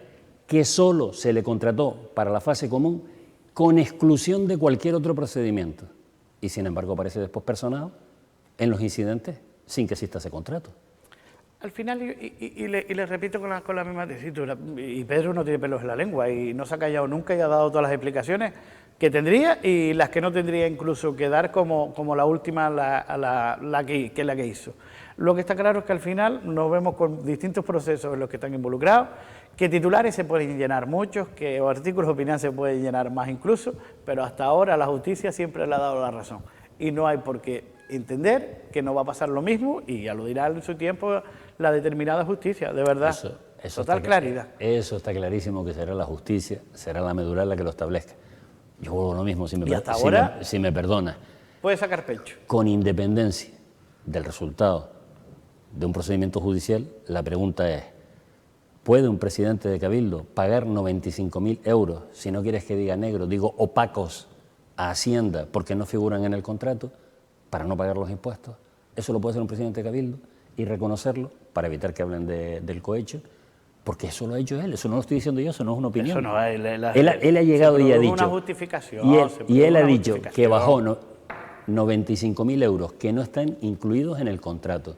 que solo se le contrató para la fase común con exclusión de cualquier otro procedimiento. Y sin embargo aparece después personado en los incidentes sin que exista ese contrato. Al final, y le repito con la misma tesitura, y Pedro no tiene pelos en la lengua y no se ha callado nunca y ha dado todas las explicaciones que tendría y las que no tendría incluso que dar como la última, la que hizo. Lo que está claro es que al final nos vemos con distintos procesos en los que están involucrados, que titulares se pueden llenar muchos, que artículos de opinión se pueden llenar más incluso, pero hasta ahora la justicia siempre le ha dado la razón. Y no hay por qué entender que no va a pasar lo mismo, y ya lo dirá en su tiempo la determinada justicia, de verdad. Eso total claridad. Eso está clarísimo, que será la justicia, será la medular la que lo establezca. Yo vuelvo a lo mismo, si me perdona. Puede sacar pecho. Con independencia del resultado de un procedimiento judicial, la pregunta es: ¿puede un presidente de Cabildo pagar 95.000 euros, si no quieres que diga negro, digo opacos, a Hacienda porque no figuran en el contrato, para no pagar los impuestos? Eso lo puede hacer un presidente de Cabildo y reconocerlo para evitar que hablen del cohecho, porque eso lo ha hecho él, eso no lo estoy diciendo yo, eso no es una opinión. Eso no, él ha llegado y ha dicho, una justificación, y él ha dicho que bajó 95.000 euros que no están incluidos en el contrato,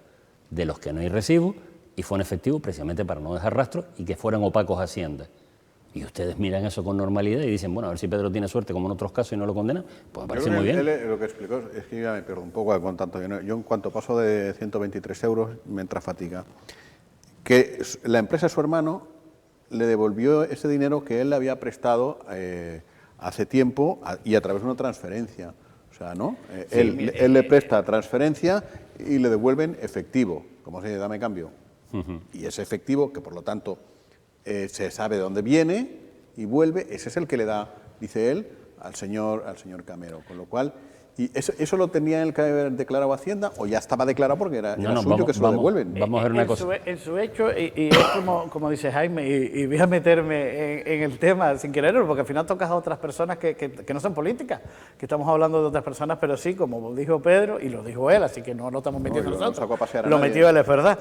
de los que no hay recibo, y fue en efectivo precisamente para no dejar rastro y que fueran opacos a Hacienda. Y ustedes miran eso con normalidad y dicen, bueno, a ver si Pedro tiene suerte como en otros casos y no lo condenan, pues me parece muy bien. Él lo que explicó es que ya me pierdo un poco con tanto dinero. Yo en cuanto paso de 123 euros me entra fatiga. Que la empresa de su hermano le devolvió ese dinero que él le había prestado hace tiempo y a través de una transferencia. O sea, ¿no? Sí, él le presta transferencia y le devuelven efectivo, como se dame cambio. Y ese efectivo, que por lo tanto se sabe de dónde viene y vuelve, ese es el que le da, dice él, al señor Camero. Con lo cual, ¿y eso lo tenía él que haber declarado Hacienda o ya estaba declarado porque era suyo, que se lo devuelven? Vamos a ver una cosa. En su hecho, y es como dice Jaime, y voy a meterme en el tema sin quererlo, porque al final tocas a otras personas que no son políticas, que estamos hablando de otras personas, pero sí, como dijo Pedro, y lo dijo él, así que no lo estamos metiendo nosotros, lo metió él, es verdad.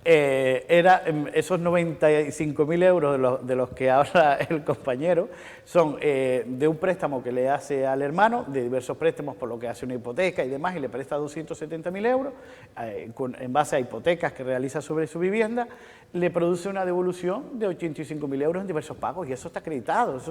Era esos 95.000 euros de los que habla el compañero, son de un préstamo que le hace al hermano, de diversos préstamos por lo que hace una hipoteca y demás, y le presta 270.000 euros, en base a hipotecas que realiza sobre su vivienda, le produce una devolución de 85.000 euros en diversos pagos, y eso está acreditado,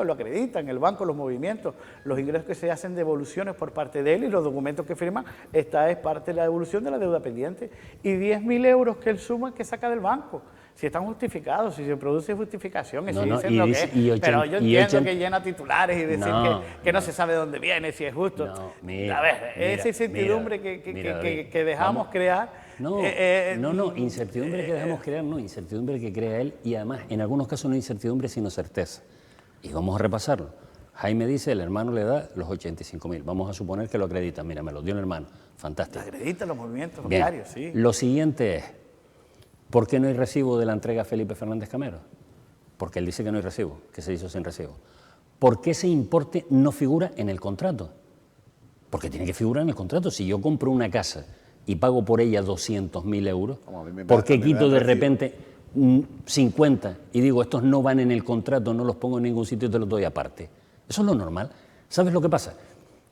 lo acreditan el banco, los movimientos, los ingresos que se hacen de devoluciones por parte de él y los documentos que firma, esta es parte de la devolución de la deuda pendiente, y 10.000 euros que él suma que saca del banco. Si están justificados, si se produce justificación, pero yo entiendo que llena titulares y decir que no se sabe de dónde viene, si es justo. A ver, esa incertidumbre que dejamos crear. Incertidumbre que dejamos crear, incertidumbre que crea él, y además en algunos casos no incertidumbre sino certeza. Y vamos a repasarlo. Jaime dice, el hermano le da los 85.000, vamos a suponer que lo acredita, mira, me lo dio el hermano, fantástico. Acredita los movimientos diarios, sí. Lo siguiente es, ¿por qué no hay recibo de la entrega a Felipe Fernández Camero? Porque él dice que no hay recibo, que se hizo sin recibo. ¿Por qué ese importe no figura en el contrato? Porque tiene que figurar en el contrato. Si yo compro una casa y pago por ella 200.000 euros, ¿por qué quito de repente 50 y digo, estos no van en el contrato, no los pongo en ningún sitio y te los doy aparte? Eso es lo normal. ¿Sabes lo que pasa?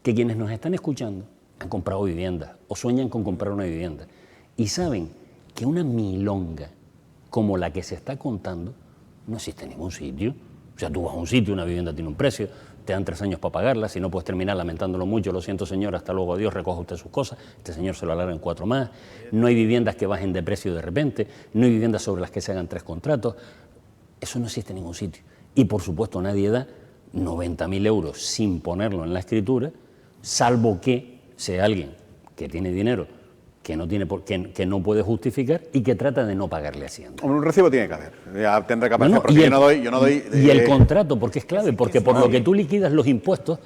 Que quienes nos están escuchando han comprado viviendas o sueñan con comprar una vivienda y saben que una milonga como la que se está contando no existe en ningún sitio. O sea, tú vas a un sitio, una vivienda tiene un precio, te dan 3 años para pagarla, si no puedes terminar lamentándolo mucho, lo siento señor, hasta luego adiós, recoja usted sus cosas, este señor se lo alarga en 4 más, no hay viviendas que bajen de precio de repente, no hay viviendas sobre las que se hagan 3 contratos, eso no existe en ningún sitio. Y por supuesto nadie da 90.000 euros sin ponerlo en la escritura, salvo que sea alguien que tiene dinero, que no puede justificar y que trata de no pagarle a Hacienda. Un recibo tiene que haber, ya tendré que aparecer, porque yo no doy... Y el contrato, porque es clave, porque por lo que tú liquidas los impuestos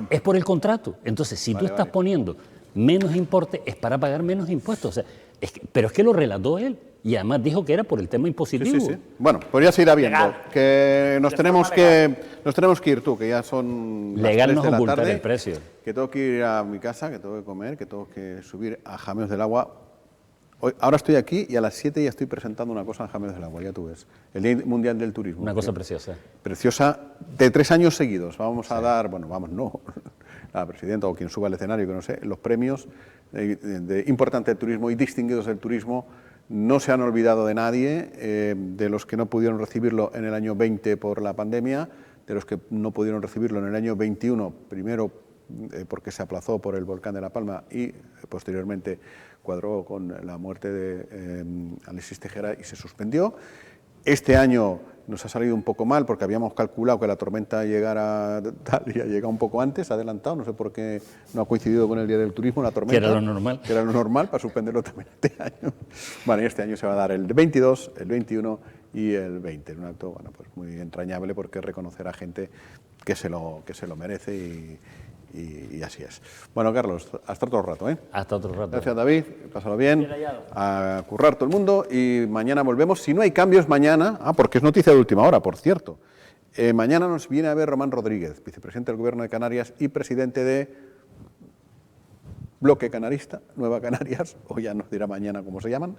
es por el contrato. Entonces, si tú estás poniendo menos importe es para pagar menos impuestos. O sea, pero es que lo relató él y además dijo que era por el tema impositivo. Sí. Bueno, pues ya se irá viendo. Legal. Que nos tenemos que ir tú, que ya son Legal las 3 no de la ocultar tarde, el precio. que tengo que ir a mi casa, que tengo que comer, que tengo que subir a Jameos del Agua. Ahora estoy aquí y a las 7 ya estoy presentando una cosa en Jameos del Agua, ya tú ves. El Día Mundial del Turismo. Una cosa preciosa. Preciosa, de 3 años seguidos. Vamos a dar, la presidenta o quien suba al escenario, que no sé, los premios de importante del turismo y distinguidos del turismo. No se han olvidado de nadie, de los que no pudieron recibirlo en el año 20 por la pandemia, de los que no pudieron recibirlo en el año 21, primero porque se aplazó por el volcán de La Palma y posteriormente cuadró con la muerte de Alexis Tejera y se suspendió. Este año nos ha salido un poco mal porque habíamos calculado que la tormenta llegara tal y ha llegado un poco antes, ha adelantado, no sé por qué no ha coincidido con el Día del Turismo, la tormenta. Que era lo normal. Que era lo normal para suspenderlo también este año. Bueno, y este año se va a dar el 22, el 21 y el 20. Un acto, bueno, pues muy entrañable porque es reconocer a gente que se lo merece y así es. Bueno, Carlos, hasta otro rato, ¿eh? Hasta otro rato. Gracias, David. Pásalo bien. A currar todo el mundo y mañana volvemos. Si no hay cambios mañana, porque es noticia de última hora, por cierto. Mañana nos viene a ver Román Rodríguez, vicepresidente del Gobierno de Canarias y presidente de Bloque Canarista, Nueva Canarias, o ya nos dirá mañana cómo se llaman,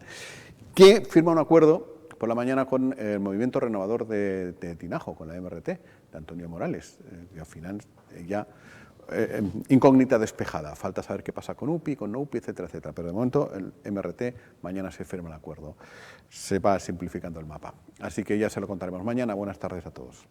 que firma un acuerdo por la mañana con el Movimiento Renovador de Tinajo, con la MRT, de Antonio Morales, que al final ya... incógnita despejada, falta saber qué pasa con UPI, con no UPI, etcétera, etcétera, pero de momento el MRT mañana se firma el acuerdo, se va simplificando el mapa, así que ya se lo contaremos mañana. Buenas tardes a todos.